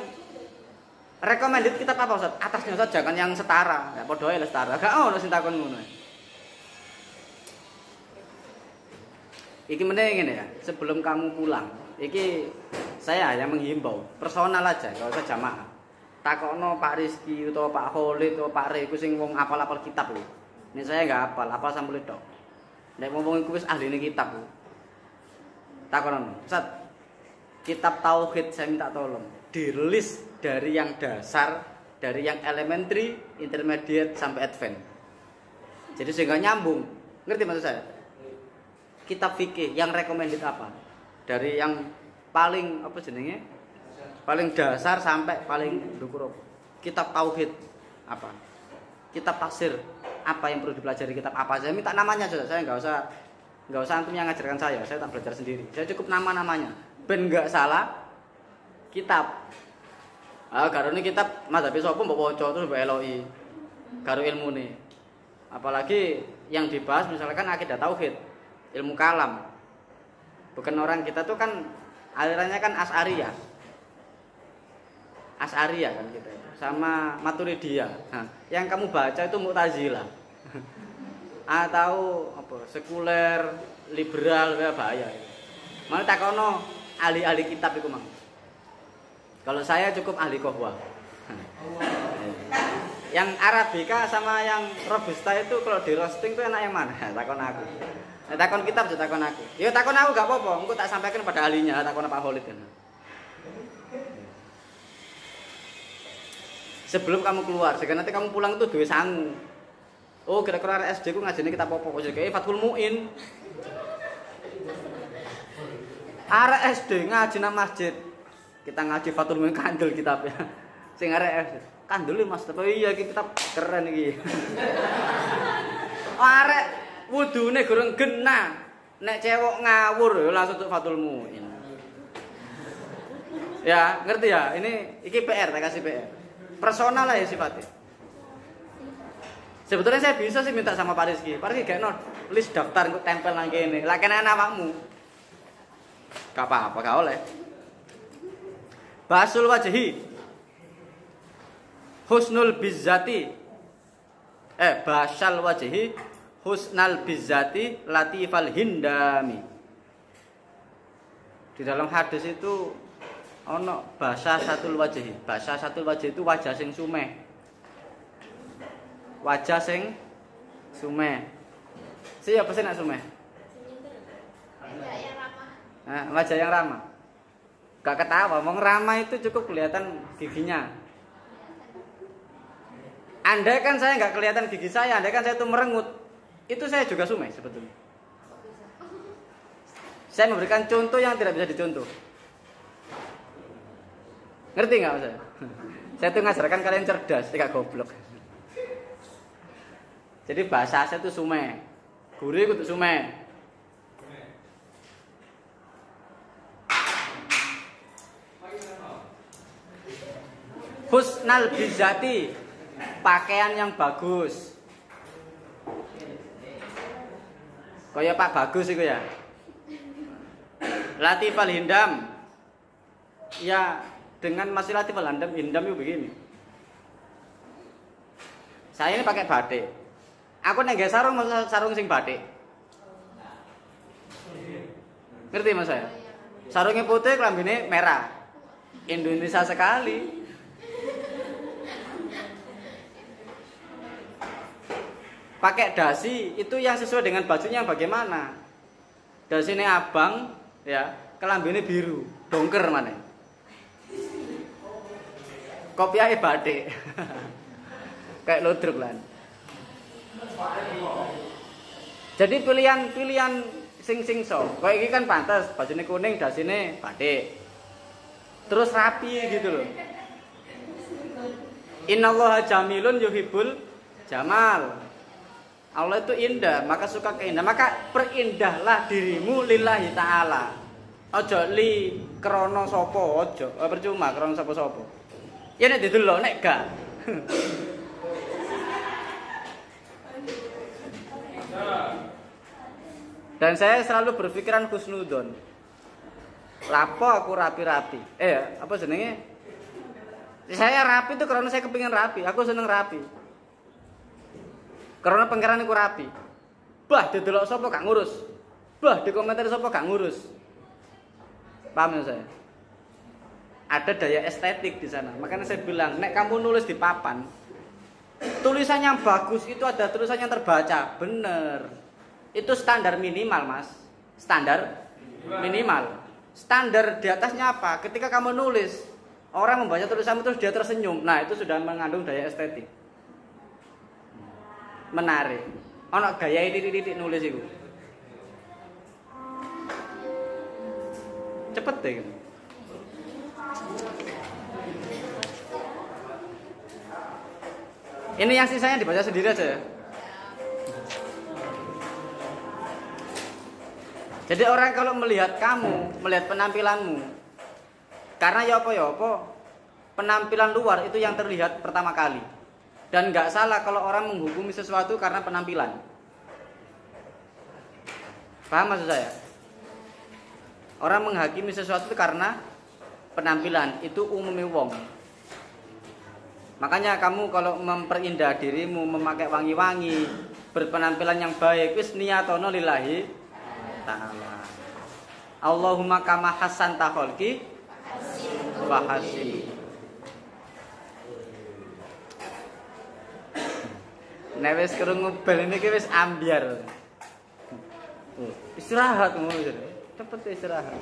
recommended kitab apa Ustaz? Atasnya Ustaz, jangan yang setara. Ya padha ae setara. Gak ono sing takon ngono. Iki meneh ngene ya, sebelum kamu pulang, iki saya yang menghimbau, personal aja, kalau usah jamaah. Takokno Pak Rizky atau Pak Khalid atau Pak Re iku sing wong apal-apal kitab lho. Ini saya enggak apal sampul tok. Nek wong iku wis ahline kitab. Takokno, Ustaz, kitab tauhid saya minta tolong dirilis dari yang dasar, dari yang elementary, intermediate sampai advance. Jadi sehingga nyambung. Ngerti maksud saya? Kitab fikih yang recommended apa? Dari yang paling apa jenenge? Paling dasar sampai paling dhuwur. Kitab tauhid apa? Kitab tafsir apa yang perlu dipelajari, kitab apa? Saya minta namanya saja. Saya enggak usah antum yang ngajarkan saya tak belajar sendiri. Saya cukup nama-namanya. Ben enggak salah kitab. Garone kitab madzhabi sapa mbok waca terus mbok eloki. Karo ilmune. Apalagi yang dibahas misalkan akidah tauhid, ilmu kalam. Bukan orang kita tuh kan alirannya kan Asy'ariyah. Asy'ariyah kan kita itu. Sama Maturidiyah. Nah, yang kamu baca itu Mu'tazilah. Atau apa? Sekuler, liberal, bahaya itu. Malah takono ahli-ahli kitab iku mang. Kalau saya cukup ahli qahwah. Yang Arabica sama yang Robusta itu kalau di roasting itu enak yang mana? Takon aku. Takon kitab juga takon aku. Ya takon aku gak apa-apa, engko tak sampaikan pada ahlinya, takon Pak Khalid kan. Sebelum kamu keluar, sehingga nanti kamu pulang itu duwe sangu. Oh, kira-kira SD ku ngajine kitab apa kok kayak Fathul Muin. Arek SD ngaji nang masjid. Kita ngaji Fathul Muin kandel kitabnya. Sing arek SD. Kandel Mas, tapi iya iki kitab keren iki. Arek wudune gorong genah. Nek cewek ngawur ya langsung tuk Fathul Muin. Ya, ngerti ya? Iki PR, tak kasih PR. Personal lah ya sifatnya. Sebetulnya saya bisa sih minta sama Pak Rizky. Pak Rizky gak list daftar untuk tempel nang kene. Lah kene awakmu. Gak apa-apa, gak oleh. Basul wajhi. Husnul bizzati. Basal wajhi husnal bizzati latifal hindami. Di dalam hadis itu ono basa satul wajhi. Basa satul wajhi itu wajah sing sumeh. Wajah sing sumeh. Siapa sih nak sumeh? Wajah yang ramah. Nah, wajah yang ramah. Gak ketawa, wong ramah itu cukup kelihatan giginya. Andai kan saya nggak kelihatan gigi saya, andai kan saya itu merengut, itu saya juga sumeh sebetulnya. Saya memberikan contoh yang tidak bisa dicontoh. Ngerti nggak saya? Saya tuh ngajarkan kalian cerdas, tidak goblok. Jadi bahasa saya itu sumeh, gurih kudu sumeh. Husnal bizati, pakaian yang bagus. Kaya Pak Bagus itu ya. Latifal hindam. Ya dengan masih latifal hindam itu begini. Saya ini pakai batik. Aku nek nggawe sarung sing batik. Ngerti Mas saya? Sarungnya putih, klambine merah. Indonesia sekali. Pakai dasi itu yang sesuai dengan bajunya bagaimana? Dasi ini abang, ya, kelambine biru, dongker mana? Kopiahnya batik. Kayak lodruk lah. Jadi pilihan sing so. Kayak ini kan pantas, bajunya kuning, dasine batik. Terus rapi gitu loh. Innallaha jamilun yuhibbul jamal. Allah itu indah, maka suka keindahan. Maka perindahlah dirimu lillahi ta'ala. Ojo li krono sopo, ojo. Percuma krono sopo-sopo. Ya nek didelok nek gak. Dan saya selalu berpikiran husnudon. Lapo aku rapi-rapi. Apa jenenge? Saya rapi itu karena saya kepingin rapi. Aku seneng rapi. Karena pangeran iku rapi. Bah didelok sapa gak ngurus. Bah dikomentari sapa gak ngurus. Paham ya saya? Ada daya estetik di sana. Makanya saya bilang, nek kamu nulis di papan, tulisan yang bagus itu ada tulisan yang terbaca. Bener. Itu standar minimal, Mas. Standar minimal. Standar di atasnya apa? Ketika kamu nulis, orang membaca tulisanmu terus dia tersenyum. Nah, itu sudah mengandung daya estetik. Menarik. Ono gaya titik-titik nulis itu. Cepet deh. Ini yang sisanya dibaca sendiri aja. Jadi orang kalau melihat kamu, melihat penampilanmu, karena ya apa, penampilan luar itu yang terlihat pertama kali. Dan nggak salah kalau orang menghukumi sesuatu karena penampilan. Paham maksud saya? Orang menghakimi sesuatu itu karena penampilan, itu umumnya wong. Makanya kamu kalau memperindah dirimu, memakai wangi-wangi, berpenampilan yang baik, wis niyatono lillahi ta'ala. Allahumma kama hasanta khalqi wa hasin. Nek wis krungu bel niki wis ambyar. Istirahat ngono wis. Cepet istirahat.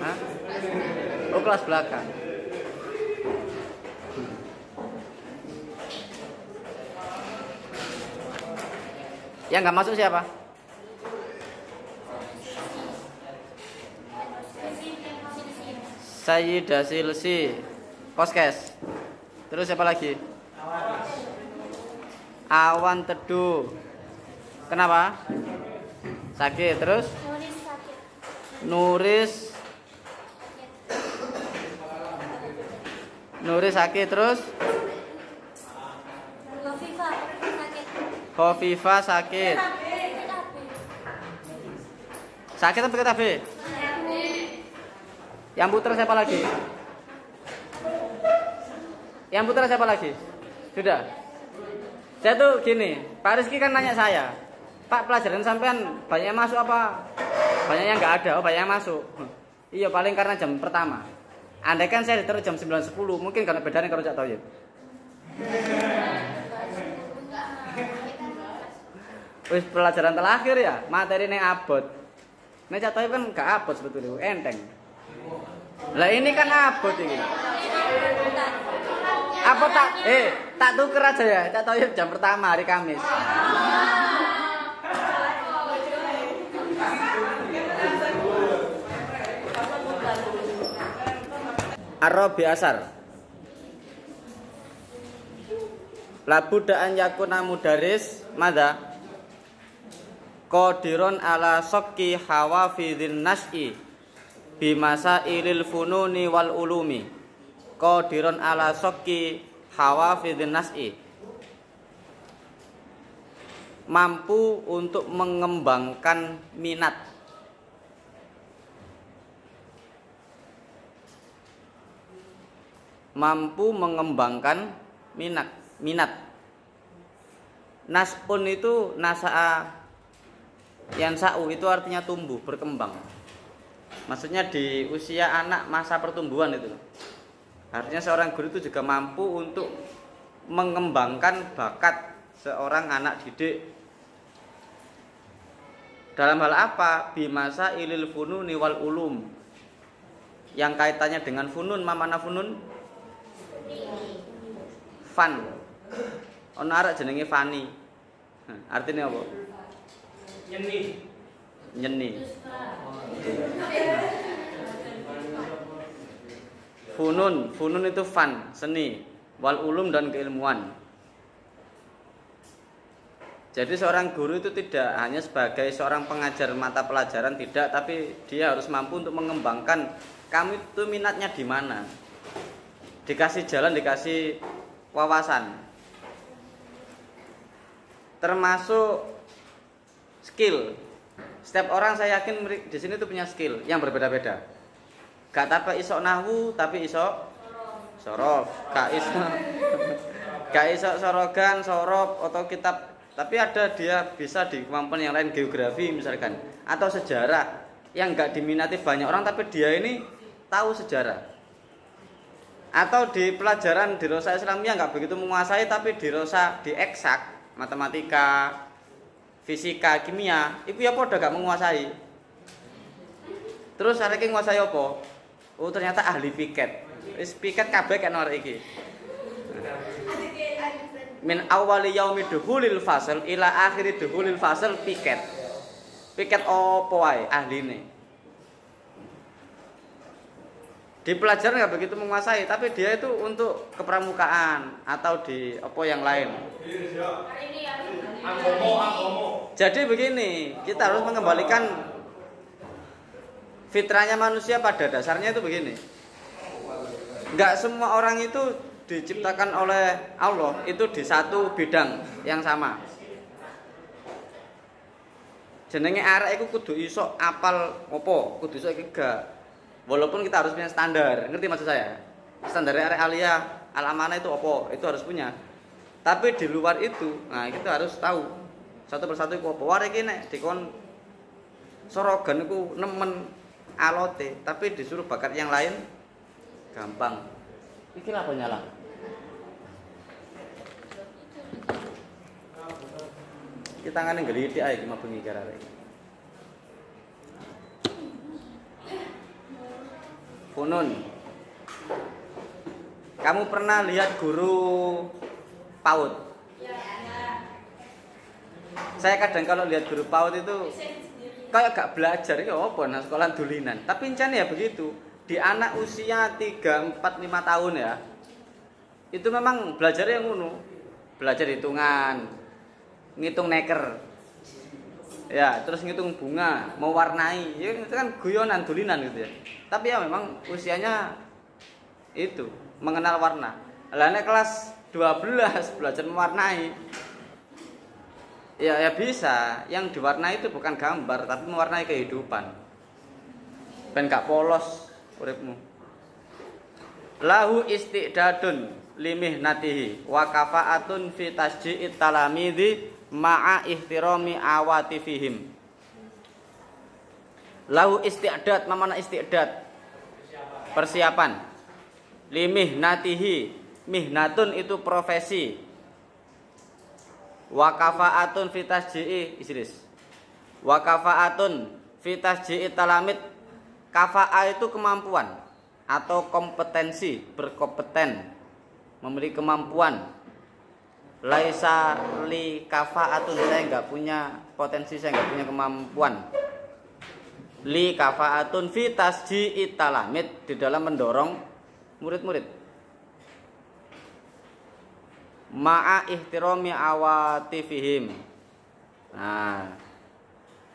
Hah? Oh, kelas belakang. Yang nggak masuk siapa? Sayyidah Silsi, Poskes. Terus siapa lagi? Awan Teduh. Kenapa? Sakit. Terus? Nuris sakit. Nuris sakit. Terus? Kofifa sakit. Kofifa sakit. Sakit apa kita B? Yang putra siapa lagi? Yang putra siapa lagi? Sudah. Saya tuh gini, Pak Rizky kan nanya saya, Pak, pelajaran sampean banyak yang masuk apa? Banyak yang nggak ada, oh banyak yang masuk. Iya, paling karena jam pertama. Andai kan saya ditaruh jam 9.10, mungkin karena bedanya kalau Cak Toyib. Wis pelajaran terakhir ya, materi yang abot. Nek Cak Toyib kan nggak abot sebetulnya, enteng. Lah ini kan abot ini. Apa tak tuker aja ya, Cak Toyib jam pertama hari Kamis. Ar-Rabi Asar. Labudda an yakuna mudaris madza qadiron ala sokki hawafidhin nas'i bimasa ilil fununi wal ulumi qadiron ala sokki hawafidhin nas'i, mampu untuk mengembangkan minat, mampu mengembangkan minat. Nas'un itu nasa'a yansa'u, itu artinya tumbuh, berkembang. Maksudnya di usia anak masa pertumbuhan itu. Artinya seorang guru itu juga mampu untuk mengembangkan bakat seorang anak didik. Dalam hal apa? Bimasa ilil fununi wal ulum. Yang kaitannya dengan funun, mana funun? Fan. Ono arek jenenge Fani. Artinya apa? Nyeni. Funun itu fan, seni, wal ulum dan keilmuan. Jadi seorang guru itu tidak hanya sebagai seorang pengajar mata pelajaran, tidak, tapi dia harus mampu untuk mengembangkan kamu itu minatnya di mana. Dikasih jalan, dikasih wawasan. Termasuk skill. Setiap orang saya yakin di sini tuh punya skill yang berbeda-beda. Gak tapi iso nahwu, tapi iso sorof. Gak iso sorogan, sorof atau kitab. Tapi ada dia bisa di kemampuan yang lain, geografi misalkan, atau sejarah yang gak diminati banyak orang, tapi dia ini tahu sejarah. Atau di pelajaran di rosa Islamiyah nggak begitu menguasai, tapi di rosa di eksak, matematika, fisika, kimia, itu ya podo gak menguasai. Terus arek iki nguasai apa? Oh ternyata ahli piket. Wis piket kabeh kena arek iki. Min awali yaumi duhulil fasal ila akhiri duhulil fasal piket. Piket apa wae ahline. Di pelajaran nggak begitu menguasai, tapi dia itu untuk kepramukaan atau di apa yang lain. Jadi begini, kita harus mengembalikan Fitrahnya manusia pada dasarnya itu begini. Enggak semua orang itu diciptakan oleh Allah itu di satu bidang yang sama. Jenenge arek iku kudu iso apal opo, kudu iso iki gak. Walaupun kita harus punya standar, ngerti maksud saya? Standar arek alia al-amanah itu opo, itu harus punya. Tapi di luar itu, nah kita harus tahu satu persatu iku opo. Ware iki nek dikon sorogan iku nemen alote, tapi disuruh bakat yang lain gampang. Iki apa nyala? Kita tangannya nggelitik aja cuma bengi kira Funun, kamu pernah lihat guru PAUD? Saya kadang kalau lihat guru PAUD itu kayak gak belajar ya apa nah sekolah dulinan. Tapi encen ya begitu. Di anak usia 3, 4, 5 tahun ya. Itu memang belajarnya ngono. Belajar hitungan, ngitung neker, ya terus ngitung bunga, mewarnai, ya itu kan guyonan dulinan gitu ya. Tapi ya memang usianya itu mengenal warna. Lah nek kelas 12 belajar mewarnai, ya bisa. Yang diwarnai itu bukan gambar, tapi mewarnai kehidupan. Ben gak polos uripmu. Lahu istidadun limih natihi wa kafaatun fi tasji'it talamidi ma'a ihtirami awatifihim. Lahu isti'dad, mana isti'dad? Persiapan. Limih natihi, mihnatun itu profesi. Wa kafaatun fi tasji'i isris. Wa kafaatun fi tasji'i talamid. Kafa'a itu kemampuan atau kompetensi, berkompeten, memiliki kemampuan. Laisa li kafaatun, saya enggak punya potensi, saya enggak punya kemampuan. Li kafaatun fi tasji'it talamid, di dalam mendorong murid-murid. Ma'a ihtirami awatifihim. Nah,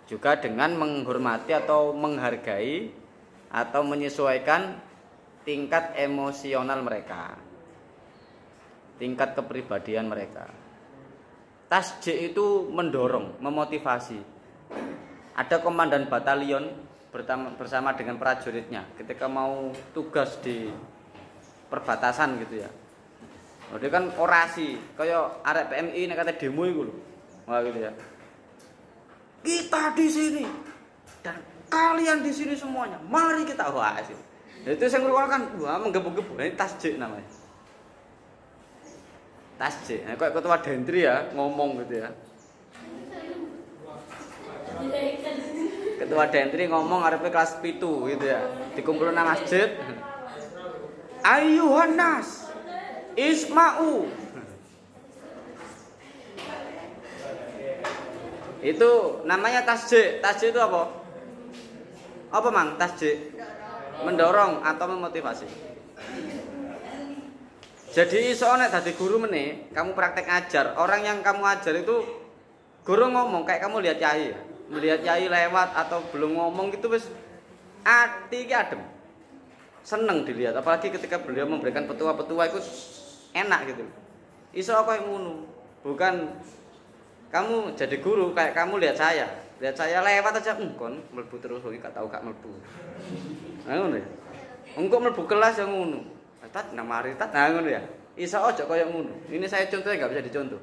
juga dengan menghormati atau menghargai atau menyesuaikan tingkat emosional mereka, tingkat kepribadian mereka. Tasjid itu mendorong, memotivasi. Ada komandan batalion bersama dengan prajuritnya ketika mau tugas di perbatasan gitu ya. Oh, dia kan orasi, kayak arek PMI nek kate demo iku lho. Wah gitu ya. Kita di sini dan kalian di sini semuanya. Mari kita oasis. Itu saya ngrungokno wah menggebu-gebu. Ini tasjid namanya. Tasjid. Nah, kayak ketua dentri ya ngomong gitu ya. Ketua dentri ngomong arepe kelas 7 gitu ya. Dikumpulin nang masjid. Ayuhan nas isma'u. Itu namanya tasjid. Tasjid itu apa? Apa mang tasjid? Mendorong atau memotivasi. Jadi iso nek dadi guru meneh, kamu praktek ajar, orang yang kamu ajar itu guru ngomong kayak kamu lihat yai ya. Melihat yai lewat atau belum ngomong gitu wis ati ki adem. Seneng dilihat, apalagi ketika beliau memberikan petua-petua itu enak gitu. Iso koyo ngono. Bukan kamu jadi guru kayak kamu lihat saya lewat aja kon mlebu terus kok gak tahu gak mlebu. Nah ngono ya. Engko mlebu kelas yang ngono. Tat nang mari tat nah ngono ya. Iso aja kaya ngono. Ini saya contohnya enggak bisa dicontoh.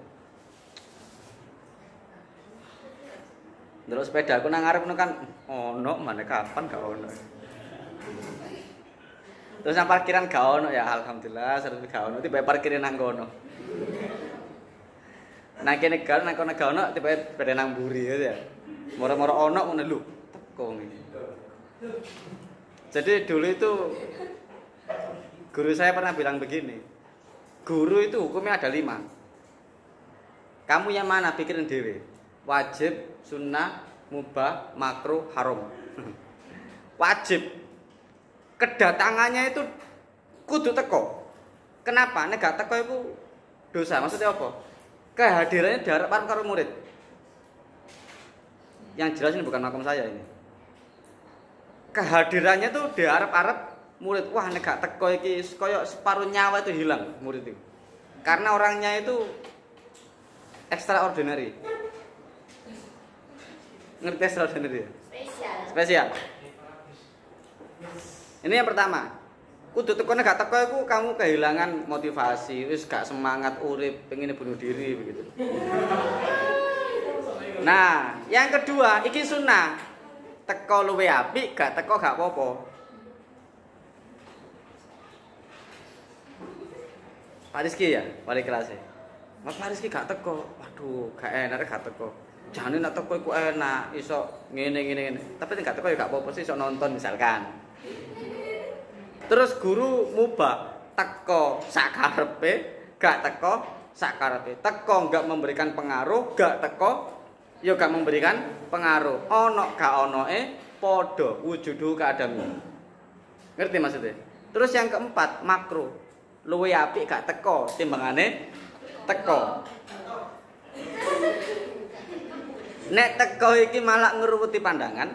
Terus sepeda aku nang ngarep kan ono mana kapan gak ono. Terus nang parkiran gak ono ya alhamdulillah servis gak ono tiba parkirin nang kono. Nang kene gak nang kono gak ono tiba sepeda nang mburi gitu ya. Moro-moro ono ngono lho teko ngene. Jadi dulu itu guru saya pernah bilang begini. Guru itu hukumnya ada 5. Kamu yang mana pikirin dewe. Wajib, sunnah, mubah, makruh, haram. Wajib. Kedatangannya itu kudu teko. Kenapa? Nek gak teko itu dosa. Maksudnya apa? Kehadirannya diharapkan karo murid. Yang jelas ini bukan makom saya ini. kehadirannya tuh diharap-harap murid, wah nek gak teko iki koyo separuh nyawa itu hilang murid itu. Karena orangnya itu extraordinary. Ngerti extraordinary ya? Spesial. Ini yang pertama. Kudu tekone gak teko iku kamu kehilangan motivasi, wis gak semangat urip, pengen bunuh diri begitu. Nah, yang kedua iki sunnah. Teko luwe apik, gak teko gak apa-apa. Pak Rizky ya, wali kelasnya. Mas Pak Rizky gak teko. Waduh, gak enak gak teko. Jane nek teko iku enak, iso ngene. Tapi gak teko ya gak apa-apa sih, iso nonton misalkan. Terus guru mubah teko sakarepe, gak teko sakarepe. Teko gak memberikan pengaruh, gak teko ya gak memberikan pengaruh. Ono gak onoe padha wujudu keadami. Ngerti maksudnya? Terus yang keempat makro. Luwe apik gak teko timbangane teko. Nek teko iki malah ngeruwuti pandangan.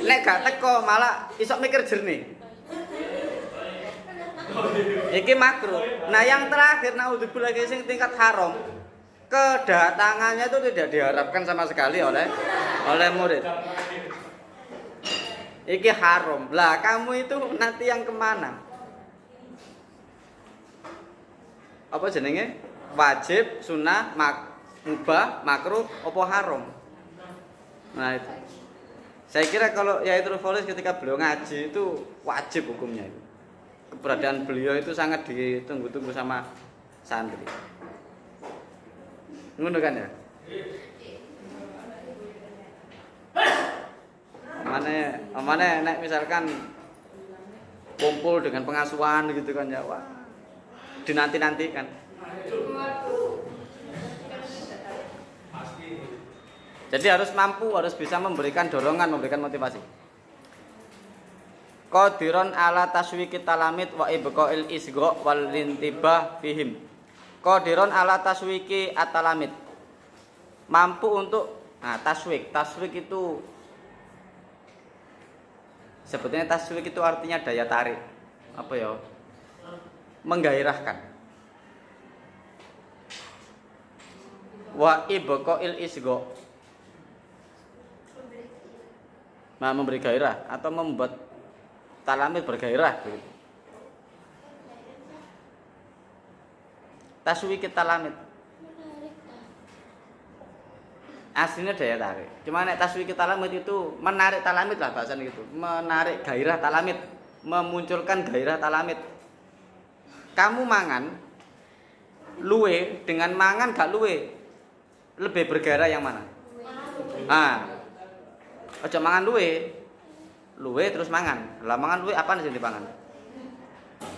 Nek gak teko malah iso mikir jernih. Iki makro. Nah, yang terakhir naudzubillah sing tingkat haram. Kedatangannya itu tidak diharapkan sama sekali oleh murid. Iki haram. Lah, kamu itu nanti yang kemana? Apa jenenge? Wajib, sunnah, mubah, makruh, apa haram? Nah itu. Saya kira kalau Yaitul Folis ketika beliau ngaji itu wajib hukumnya itu. Keberadaan beliau itu sangat ditunggu-tunggu sama santri. Ngono kan ya? Mana nek misalkan kumpul dengan pengasuhan gitu kan ya, wah dinanti-nantikan. Jadi harus mampu, harus bisa memberikan dorongan, memberikan motivasi. Qadiron ala taswiki talamid wa ibqa'il isgha wal intibah fihim. Qadiron ala taswiki atalamid. Mampu untuk taswik. Taswik itu sebetulnya taswik itu artinya daya tarik. Apa ya? Menggairahkan. Wa ibqa'il isgha. Memberi gairah atau membuat talamid bergairah begitu. Taswik talamid. Aslinya daya tarik. Cuma nek taswik talamid itu menarik talamid lah bahasanya gitu. Menarik gairah talamid, memunculkan gairah talamid. Kamu mangan luwe dengan mangan gak luwe. Lebih bergairah yang mana? Aja mangan luwe terus mangan. Lah mangan luwe apa sing dipangan?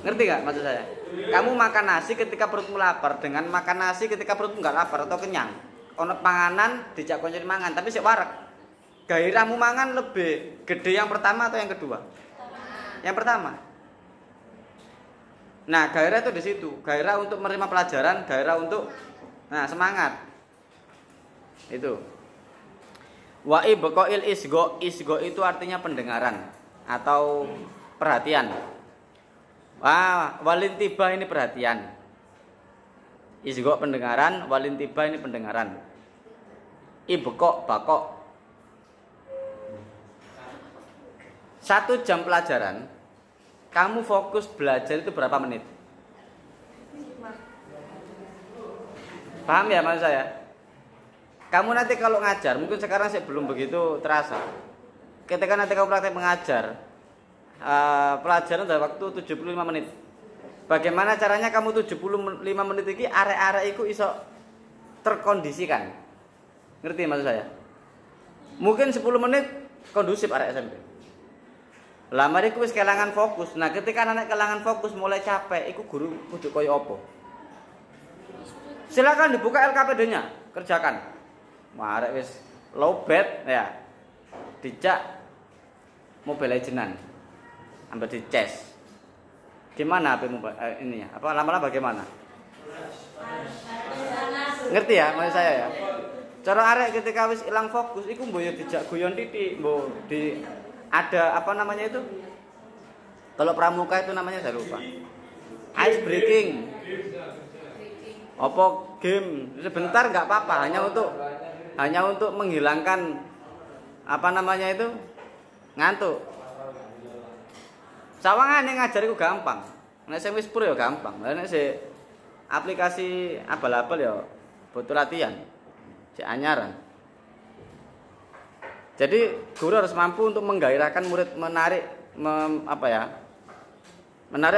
Ngerti gak maksud saya? Kamu makan nasi ketika perutmu lapar dengan makan nasi ketika perutmu enggak lapar atau kenyang. Ono panganan dijak konco mangan tapi sik wareg. Gairahmu mangan lebih gede yang pertama atau yang kedua? Yang pertama. Nah, gairah itu di situ. Gairah untuk menerima pelajaran, gairah untuk semangat. Itu. Wa ibqa'il isgha, isgha itu artinya pendengaran atau perhatian. Walintibah ini perhatian. Isgha pendengaran, walintibah ini pendengaran. Ibqa bakok. 1 jam pelajaran, kamu fokus belajar itu berapa menit? Paham ya maksud saya? Kamu nanti kalau ngajar, mungkin sekarang sih belum begitu terasa. Ketika nanti kamu praktek mengajar, pelajaran dalam waktu 75 menit. Bagaimana caranya kamu 75 menit ini arek-arek iku iso terkondisikan? Ngerti maksud saya? Mungkin 10 menit kondusif arek SMP. Lama iku wis kelangan fokus. Nah, ketika anak kelangan fokus mulai capek, iku guru kudu koyo apa? Silakan dibuka LKPD-nya, kerjakan. Arek wis lowbat ya. Dijak Mobile Legends. Ambil di chess. Gimana HP ininya? Apa lama-lama bagaimana? Ngerti ya maksud saya ya? Cara arek ketika wis ilang fokus iku mboyo dijak guyon titik, mbo di ada apa namanya itu? Kalau pramuka itu namanya saya lupa. Ice breaking. Apa game sebentar nggak apa-apa, hanya untuk menghilangkan apa namanya itu ngantuk. Sawangane ngajariku gampang. Nek sing wis pur ya gampang. Lah nek sik aplikasi abal-abal ya butuh latihan. Cek anyaran. Jadi guru harus mampu untuk menggairahkan murid, menarik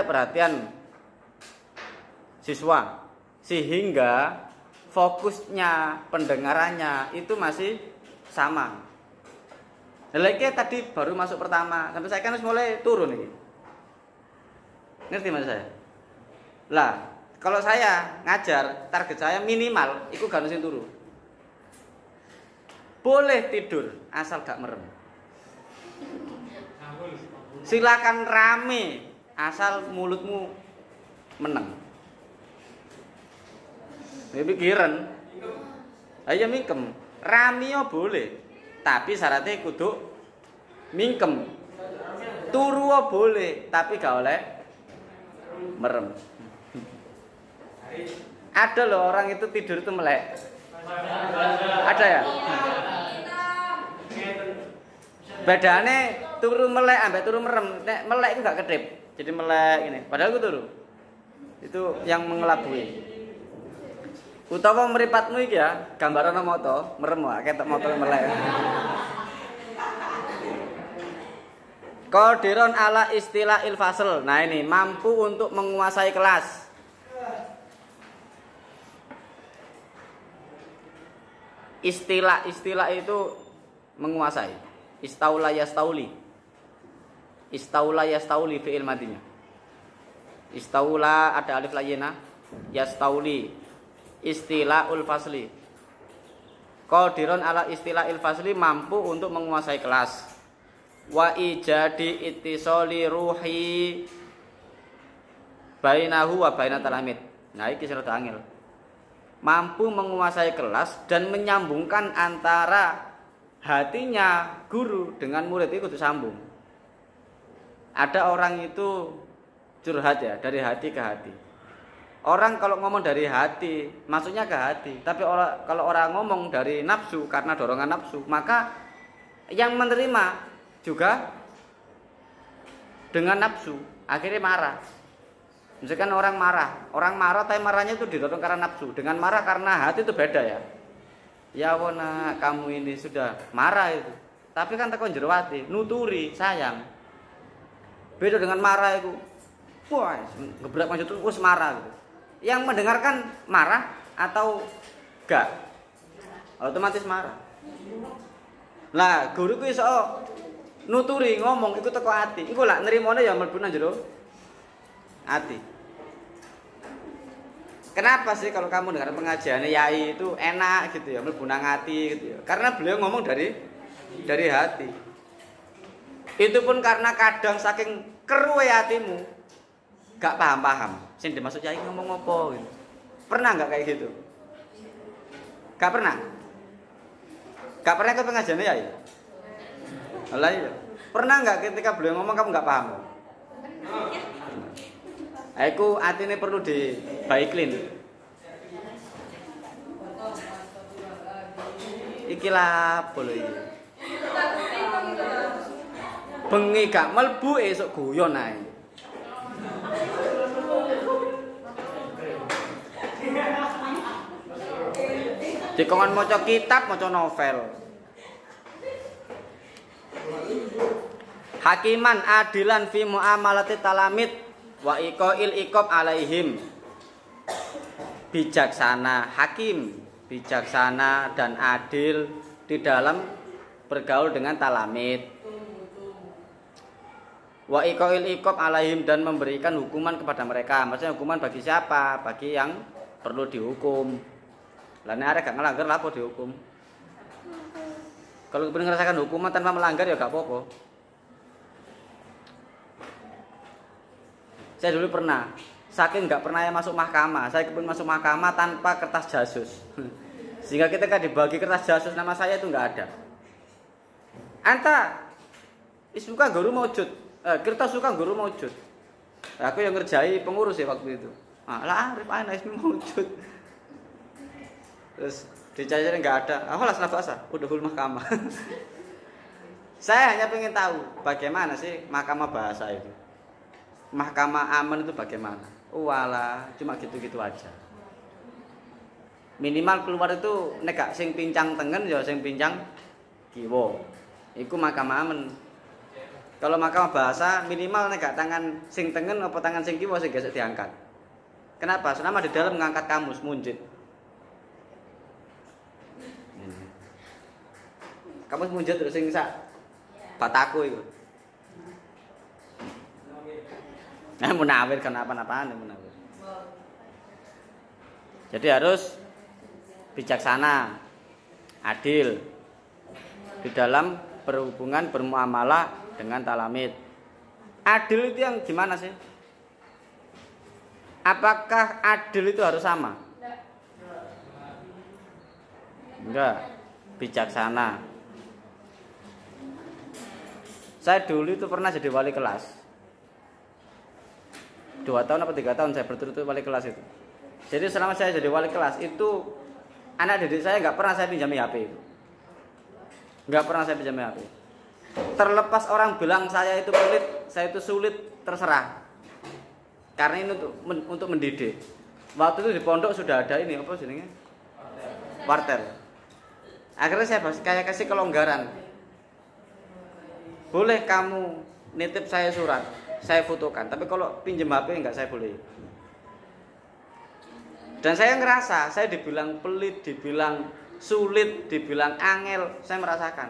perhatian siswa sehingga fokusnya pendengarannya itu masih sama. Lagi tadi baru masuk pertama, sampai saya kan harus mulai turun nih. Ngerti mas saya? Lah, kalau saya ngajar, target saya minimal, itu gak harus turu. Boleh tidur, asal gak merem. Silakan rame, asal mulutmu meneng. Ini pikiran. Ayo mingkem, ramio boleh, tapi syaratnya kudu mingkem. Turu boleh, tapi gak oleh merem. Ada loh orang itu tidur itu melek. Ada ya? Bedane turu melek ambek turu merem. Nek melek itu gak kedip. Jadi melek ini. Padahal aku turu. Itu yang mengelabui. Utawa mripatmu iki ya, gambarana moto, merem wae ketok moto melek. Qadiron ala istilah il-fasl. Nah ini mampu untuk menguasai kelas. Istilah itu menguasai. Istaula yastauli. Istaula yastauli fi'il madinya. Istaula ada alif layina. Yastauli. Istilahul fasli. Qadiron ala istilah il-fasli mampu untuk menguasai kelas. Wa ijadi ittisali ruhi bainahu wa bainat talamid. Nah iki sira angel. Mampu menguasai kelas dan menyambungkan antara hatinya guru dengan murid itu kudu sambung. Ada orang itu curhat ya, dari hati ke hati. Orang kalau ngomong dari hati, maksudnya ke hati. Tapi kalau orang ngomong dari nafsu karena dorongan nafsu, maka yang menerima juga dengan nafsu, akhirnya marah. Misalkan orang marah tapi marahnya itu didorong karena nafsu. Dengan marah karena hati itu beda ya. Ya wona kamu ini sudah marah itu. Tapi kan tekon jero ati, nuturi, sayang. Beda dengan marah itu. Wah, gebrak maksud itu wis marah gitu. Yang mendengarkan marah atau enggak? Otomatis marah. Lah, guru ku iso nuturi ngomong iku teko ati. Iku lak nerimone ya mlebu nang jero ati. Kenapa sih kalau kamu dengar pengajian yai itu enak gitu ya, mlebu nang ati gitu ya. Karena beliau ngomong dari hati. Itu pun karena kadang saking keruwe hatimu gak paham-paham. Sing dimaksud yai ngomong apa gitu. Pernah enggak kayak gitu? Gak pernah. Gak pernah ke pengajian yai? Lah iya. Pernah enggak ketika beliau ngomong kamu enggak paham? Aku atine perlu dibaiklin. Iki lah bolo iki. Bengi gak mlebu esuk guyon ae. Dikon maca kitab, maca novel. Hakiman adilan fi muamalati talamid wa iqail iqab alaihim. Bijaksana, hakim, bijaksana dan adil di dalam bergaul dengan talamid. Wa iqail iqab alaihim dan memberikan hukuman kepada mereka. Maksudnya hukuman bagi siapa? Bagi yang perlu dihukum. Lah nek arek gak ngelanggar lha apa dihukum? Kalau kepen ngerasakan hukuman tanpa melanggar ya gak apa-apa. Saya dulu pernah, saking nggak pernah masuk mahkamah, saya kepen masuk mahkamah tanpa kertas jasus. Sehingga ketika dibagi kertas jasus nama saya itu nggak ada. Anta Suka guru maujud. Kertas suka guru maujud. Aku yang ngerjai pengurus ya waktu itu. Lah arif ana ismi maujud. Terus dicari enggak ada. Alah salah bahasa, udah full mahkamah. Saya hanya pengen tahu bagaimana sih mahkamah bahasa itu. Mahkamah aman itu bagaimana? Walah, cuma gitu-gitu aja. Minimal keluar itu nek gak sing pincang tengen ya sing pincang kiwa. Iku mahkamah aman. Kalau mahkamah bahasa minimal nek gak tangan sing tengen apa tangan sing kiwa sing gesek diangkat. Kenapa? Selama di dalam ngangkat kamus munjid. Kamus munjid terus sing sak bataku itu. Nah, munawir kenapa-napaan munawir. Jadi harus bijaksana, adil di dalam berhubungan bermuamalah dengan talamid. Adil itu yang gimana sih? Apakah adil itu harus sama? Enggak, bijaksana. Saya dulu itu pernah jadi wali kelas. 2 tahun apa 3 tahun saya berturut-turut wali kelas itu. Jadi selama saya jadi wali kelas itu anak didik saya nggak pernah saya pinjami HP itu. Nggak pernah saya pinjami HP. Terlepas orang bilang saya itu pelit, saya itu sulit, terserah. Karena ini untuk mendidik. Waktu itu di pondok sudah ada ini apa jenenge? Wartel. Akhirnya saya kayak kasih kelonggaran. Boleh kamu nitip saya surat, saya fotokan. Tapi kalau pinjam HP enggak saya boleh. Dan saya ngerasa, saya dibilang pelit, dibilang sulit, dibilang angel, saya merasakan.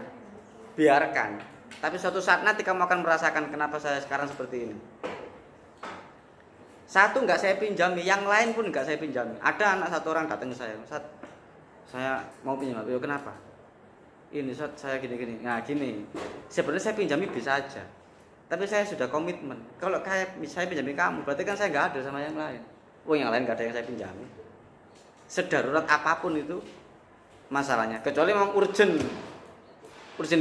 Biarkan. Tapi suatu saat nanti kamu akan merasakan kenapa saya sekarang seperti ini. Satu enggak saya pinjami, yang lain pun enggak saya pinjami. Ada anak satu orang datang ke saya, Ustaz, saya mau pinjam HP. Kenapa? Ini Ustaz, saya gini-gini. Nah gini, sebenarnya saya pinjami bisa aja. Tapi saya sudah komitmen. Kalau kayak saya pinjami kamu, berarti kan saya nggak ada sama yang lain. Oh yang lain nggak ada yang saya pinjami. Sedarurat apapun itu masalahnya. Kecuali memang urgent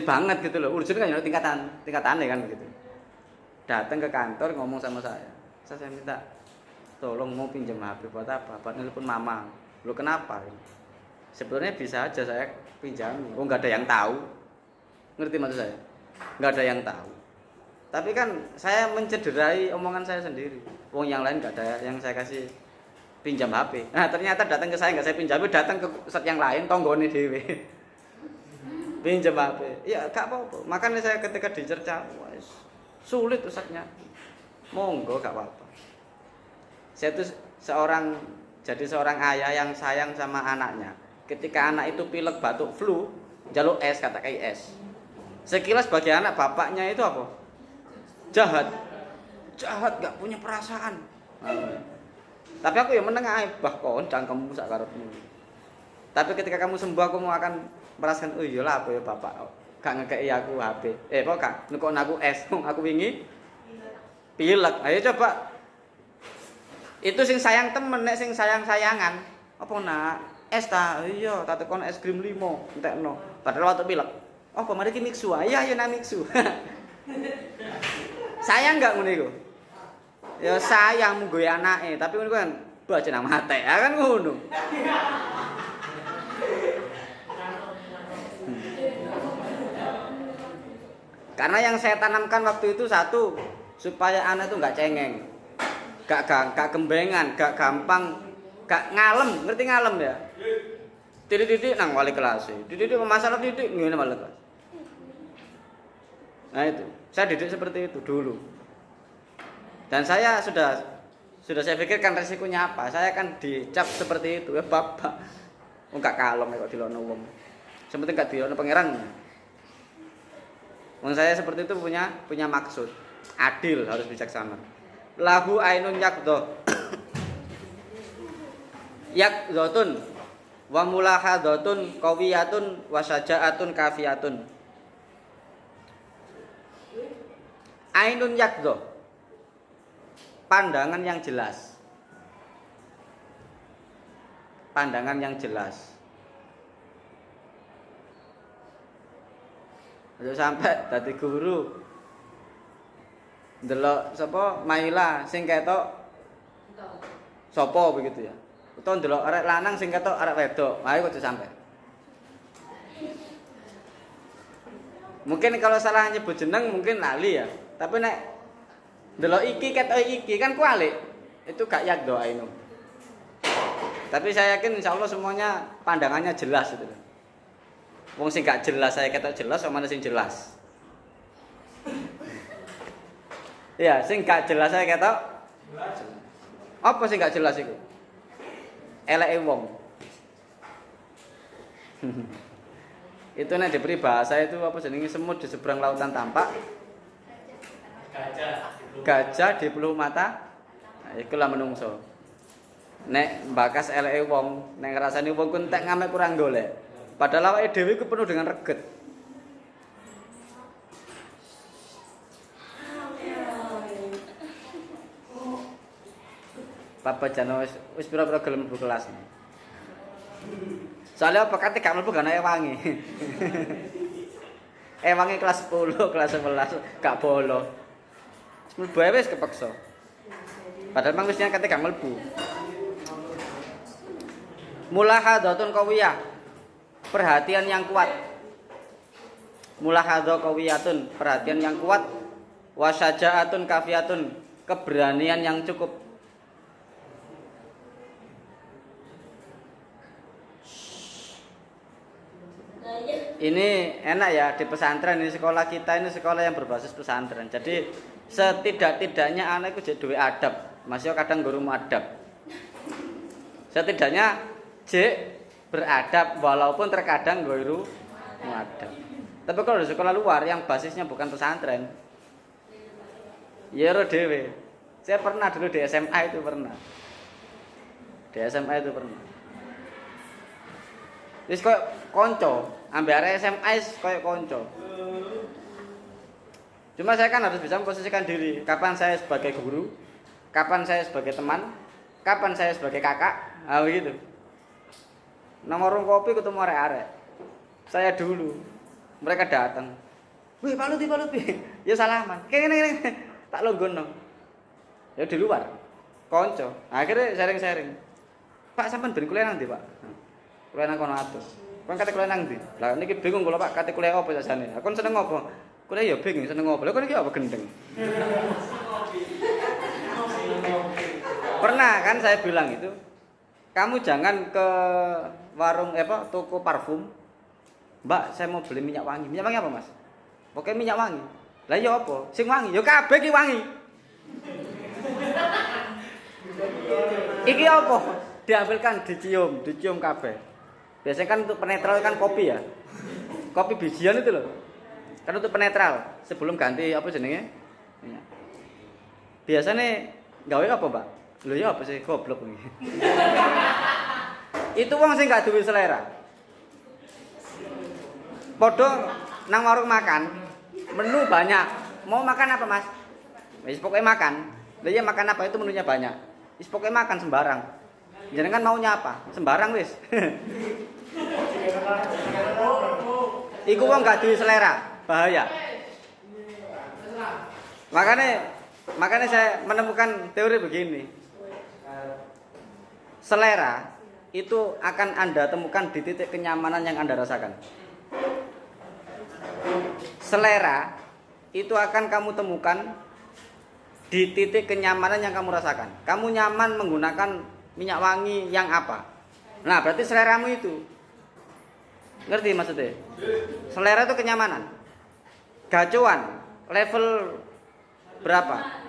banget gitu loh. Urgent kan ya tingkatannya kan begitu. Datang ke kantor ngomong sama saya minta tolong mau pinjam HP buat apa? Buat nelpon mama. Lo kenapa? Sebenarnya bisa aja saya pinjami. Oh nggak ada yang tahu. Ngerti maksud saya? Nggak ada yang tahu. Tapi kan saya mencederai omongan saya sendiri. Wong yang lain nggak ada yang saya kasih pinjam HP. Nah ternyata datang ke saya nggak saya pinjam, datang ke ustaz yang lain tonggone dhewe. Pinjam HP. Ya gak apa-apa. Makanya saya ketika dicerca, sulit ustaznya. Monggo gak apa-apa. Saya itu jadi seorang ayah yang sayang sama anaknya. Ketika anak itu pilek, batuk, flu, jaluk es, kata kayak es. Sekilas bagi anak bapaknya itu apa? Jahat, gak punya perasaan. Tapi aku ya menengah, bahkan cangkemmu sak karepmu. Tapi ketika kamu sembuh, aku mau akan merasakan, oh iyalah apa ya bapak, gak ngekei aku HP. Kok gak nukon aku es, aku wingi pilek. Ayo coba. Itu sing sayang temen, nek sing sayang-sayangan. Apa nak? Es ta? Iya, tak tekon es krim 5, entekno. Padahal waktu pilek. Oh, mari ki mixu. Iya, na mixu. Sayang enggak ngono iku? Ya sayang munggo anake, tapi ngono kan baca nang mate, ya kan ngono. Karena yang saya tanamkan waktu itu satu, supaya anak itu enggak cengeng. Gak gembengan, gak gampang, gak ngalem, ngerti ngalem ya? Titik-titik nang wali kelas. Titik-titik masalah titik ngene wali kelas. Nah itu, saya didik seperti itu dulu. Dan saya sudah saya pikirkan resikonya apa. Saya akan dicap seperti itu, ya bapak. Enggak kalem kok dilono wong. Sepenting gak dilono pangeran. Wong saya seperti itu punya maksud. Adil, harus bijaksana. Lahu ainun yakdo. Yakdotun wa mulahadotun qawiyatun wa syaja'atun kafiyatun. Ainun yakdo. Pandangan yang jelas. Pandangan yang jelas. Sampai dadi guru ndelok sapa Maila sing ketok sapa begitu ya. Utawa ndelok arek lanang sing ketok arek wedok. Ayo kudu sampe. Mungkin kalau salah nyebut jeneng mungkin lali ya. Tapi nek ndelok iki ketok iki kan kualik. Itu gak yak doa ini. Tapi saya yakin insyaallah semuanya pandangannya jelas itu. Wong sing gak jelas saya ketok jelas sama sing jelas. Ya, sing gak jelas saya ketok. Apa sing gak jelas iku? Eleke wong. Itu nek diberi bahasa itu apa jenenge semut di seberang lautan tampak. Gajah di peluh mata. Nah, iku lah menungso. Nek bakas eleke wong, nek ngrasani wong ku entek ngamek kurang golek. Padahal awake dhewe ku penuh dengan reget. Papa jano wis pira-pira gelem mlebu kelas. Soalnya apa kate gak mlebu gak ana ewangi. Ewangi kelas 10, kelas 11 gak bolo. Mlebu ae wis kepeksa. Padahal mang wis kate gak mlebu. Mulahadhatun qawiyah. Perhatian yang kuat. Mulahadha qawiyatun, perhatian yang kuat. Wasyaja'atun kafiyatun, keberanian yang cukup. Ini enak ya di pesantren ini sekolah kita ini sekolah yang berbasis pesantren. Jadi setidak-tidaknya anak itu jadi duwe adab. Masih kadang guru adab. Setidaknya beradab walaupun terkadang guru adab. Tapi kalau di sekolah luar yang basisnya bukan pesantren, ya ro dhewe. Saya pernah dulu di SMA itu pernah. Di SMA itu pernah. Wis koyo konco, ambek arek SMA koyo konco. Cuma saya kan harus bisa memposisikan diri. Kapan saya sebagai guru, kapan saya sebagai teman, kapan saya sebagai kakak, begitu. Nang warung kopi ketemu arek-arek. Saya dulu. Mereka datang. Wih, Pak Lutfi. Ya salaman. Kene. Tak longgono. Ya di luar. Konco. Akhirnya sharing-sharing. Pak sampean ben kuliah nang ndi, Pak? Kuliah nang kono atus. Kon kate kuliah nang ndi? Lah niki bingung kula Pak, kate kuliah apa jasane? Aku seneng apa? Kuliah ya bingung seneng apa. Lha kon iki apa gendeng? Pernah kan saya bilang itu. Kamu jangan ke warung toko parfum. Mbak, saya mau beli minyak wangi. Minyak wangi apa, Mas? Oke, minyak wangi. Lah ya apa? Sing wangi, ya kabeh ki wangi. Iki apa? Diambilkan, dicium kabeh. Biasanya kan untuk penetral kan kopi ya. Kopi bijian itu loh. Kan untuk penetral sebelum ganti apa jenenge? Biasanya gawe apa, Mbak? Lho ya apa sih goblok iki. Itu wong sing gak duwe selera. Padha nang warung makan, menu banyak. Mau makan apa, Mas? Wis pokoke makan. Lah iya makan apa itu menunya banyak. Wis pokoke makan sembarang. Jenengan maunya apa? Sembarang wis. Iku wong gak duwe selera, bahaya. Makanya saya menemukan teori begini. Selera itu akan Anda temukan di titik kenyamanan yang Anda rasakan. Selera itu akan kamu temukan di titik kenyamanan yang kamu rasakan. Kamu nyaman menggunakan minyak wangi yang apa? Nah, berarti seleramu itu. Ngerti maksudnya? Selera itu kenyamanan. Gacuan level berapa?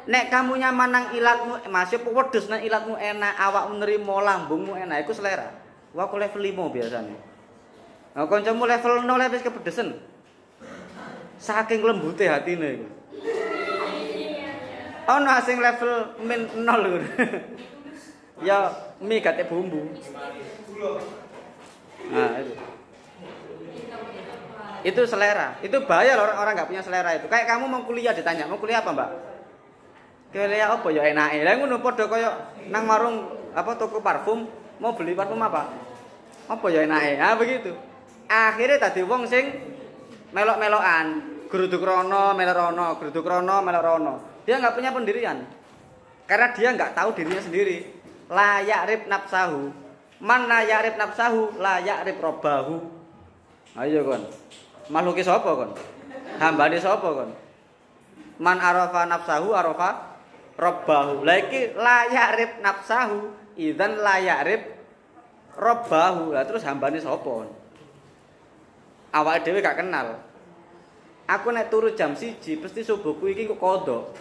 Nek kamu nyaman nang ilatmu, masih wedhus nang ilatmu enak, awakmu nerimo, lambungmu enak, iku selera. Wah, aku level 5 biasanya. Nah, kancamu level 0 wis kepedesen. Saking lembute hatine iku. Ono sing level min 0 lho. Ya, mie gate bumbu. Nah, itu selera. Itu bahaya loh orang enggak punya selera itu. Kayak kamu mau kuliah ditanya, "Mau kuliah apa, Mbak?" Kuliah apa ya enake. Lah ngono padha kaya nang warung toko parfum, mau beli parfum apa? Apa ya enake. Ah begitu. Akhirnya tadi wong sing melok-melokan. geruduk rono melok rono. Dia nggak punya pendirian. Karena dia nggak tahu dirinya sendiri. La ya'rif nafsahu. Man la ya'rif nafsahu la ya'rif rabbahu. Ayo kon. Makhluke sapa kon? Hambane sapa kon? Man arafa nafsahu arafa rabbahu. Lah iki la ya'rif nafsahu, idzan la ya'rif rabbahu. Lah terus hambane sapa kon? Awake dhewe gak kenal. Aku nek turu jam 1 pasti subuhku iki kok kodok.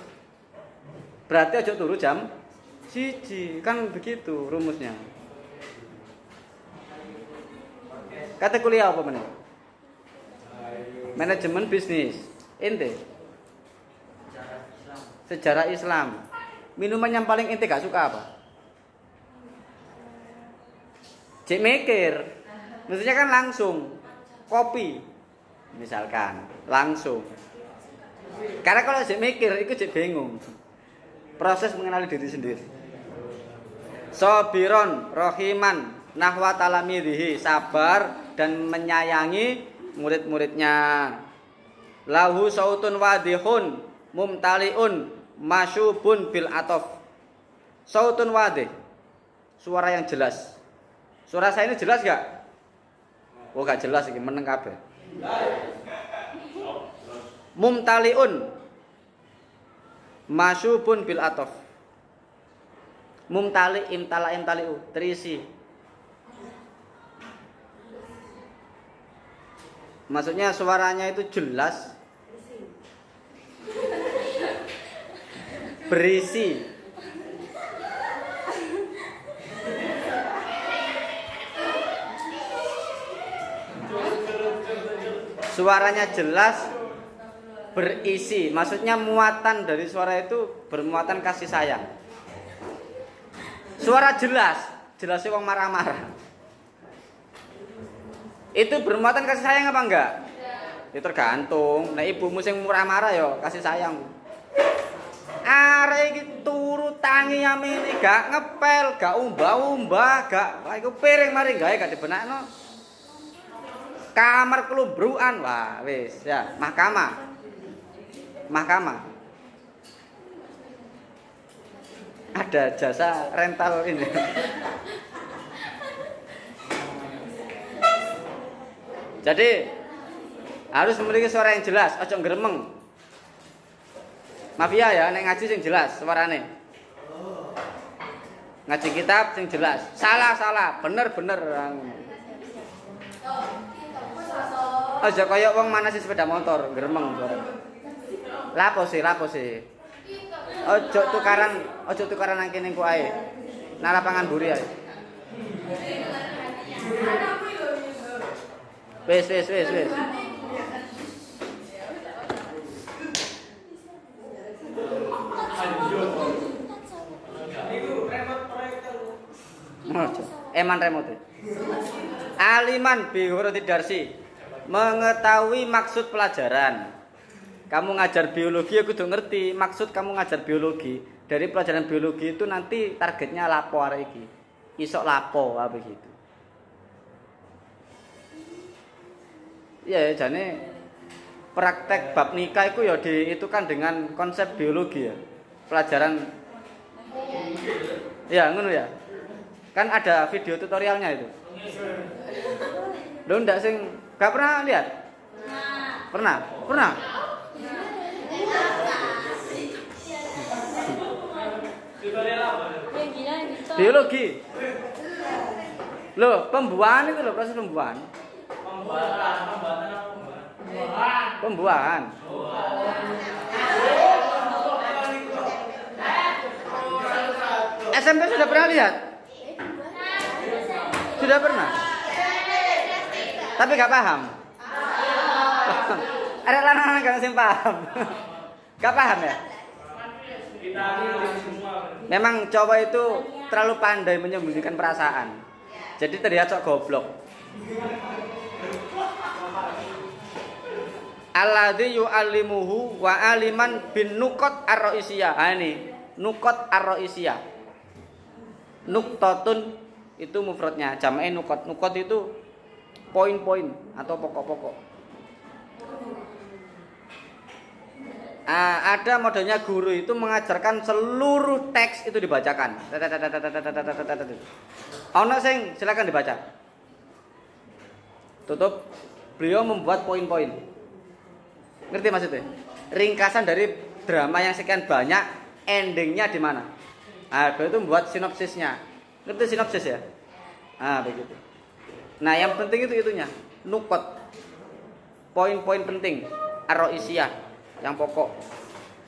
Berarti aja turu jam 1. Kan begitu rumusnya. Kata kuliah apa meneh? Manajemen bisnis. Ente? Sejarah Islam. Minuman yang paling ente gak suka apa? Cek mikir. Maksudnya kan langsung. Kopi. Misalkan. Langsung. Karena kalau cek mikir, itu cek bingung. Proses mengenali diri sendiri. Sobiron, rohiman, nahwa talamidhihi, sabar dan menyayangi murid-muridnya. Lahu sautun wadihun, mumtaliun, masyubun bil atof. Sautun wadih, suara yang jelas. Suara saya ini jelas gak? Oh gak jelas ini, meneng kabeh. Mumtaliun, masyubun bil atof. Mumtali imtaliu terisi. Maksudnya suaranya itu jelas, berisi. Suaranya jelas, berisi. Maksudnya muatan dari suara itu bermuatan kasih sayang. Suara jelas, jelasnya wong marah-marah. Itu bermuatan kasih sayang apa enggak? Ya tergantung. Nah ibumu sing marah-marah ya kasih sayang. Arek iki turu tangi yamini gak ngepel, gak umbah-umbah, gak iku piring mari gawe gak dibenakno. Kamar kelubruan, wah wis ya, mahkamah. Ada jasa rental ini. Jadi harus memiliki suara yang jelas, ojo ngremeng. Mafia ya, nek ngaji sing jelas suarane. Ngaji kitab sing jelas. Salah, bener. Aja kaya wong manasi sepeda motor, ngremeng suara. Lapo sih. Ojo tukaran nang kene ku ae. Nang lapangan buri ae. Wes. Eman remote. Aliman bi huruf darsi. Mengetahui maksud pelajaran. Kamu ngajar biologi aku kudu ngerti maksud kamu ngajar biologi. Dari pelajaran biologi itu nanti targetnya lapo arek iki. Isok lapo apa begitu. Ya jane praktek bab nikah itu ya diitukan dengan konsep biologi ya. Pelajaran ya ngono ya. Kan ada video tutorialnya itu. Lo ndak sing gak pernah lihat? Pernah? Biologi. Loh, pembuahan itu loh, proses pembuahan. Pembuahan. SMP sudah pernah lihat? Sudah pernah? Tapi gak paham? Ada lanang gak sing paham? Gak paham ya? Memang cowok itu terlalu pandai menyembunyikan perasaan. Jadi terlihat sok goblok. Alladzi yu'allimuhu wa aliman bin nuqat ar-ra'isiyah. Ini nuqat ar-ra'isiyah. Nuqtatun itu mufradnya, jam'e nuqat. Nuqat itu poin-poin atau pokok-pokok. Ada modenya guru itu mengajarkan seluruh teks itu dibacakan. Ono sing silakan dibaca. Tutup. Beliau membuat poin-poin. Ngerti maksudnya? Ringkasan dari drama yang sekian banyak, endingnya di mana? Beliau itu membuat sinopsisnya. Ngerti sinopsis ya? Begitu. Nah, yang penting itu itunya, nukot. Poin-poin penting, ar-roisiyah, yang pokok.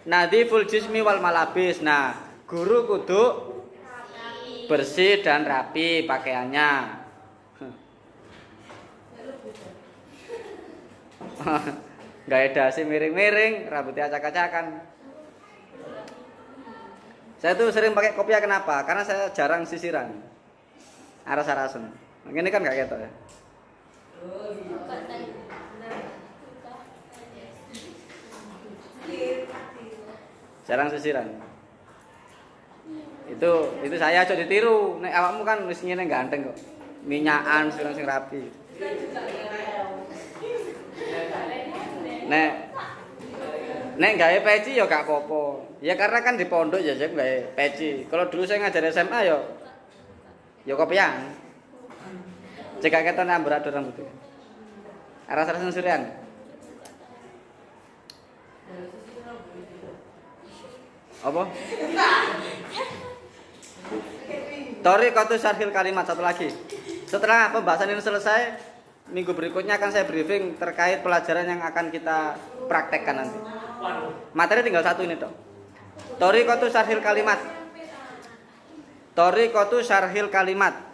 Nadhiful jismi wal malabis. Nah, guru kudu bersih dan rapi pakaiannya. Gak dasi miring-miring, rambutnya acak-acakan. Saya tuh sering pakai kopiah kenapa? Karena saya jarang sisiran. Aras-arasen. Ini kan gak gitu ya. Jarang sisiran. Itu saya aja ditiru. Nek awakmu kan wis ngene ganteng kok. Minyakan sing rapi. Nek gawe peci ya gak apa-apa. Ya karena kan di pondok ya saya gawe peci. Kalau dulu saya ngajar SMA ya kopian. Jika kita amburadul rambut. Aras-aras sensurian. Apa? Thoriqatus syarhil kalimat, satu lagi. Setelah pembahasan ini selesai, minggu berikutnya akan saya briefing terkait pelajaran yang akan kita praktekkan nanti. Materi tinggal satu ini toh. Thoriqatus syarhil kalimat. Thoriqatus syarhil kalimat.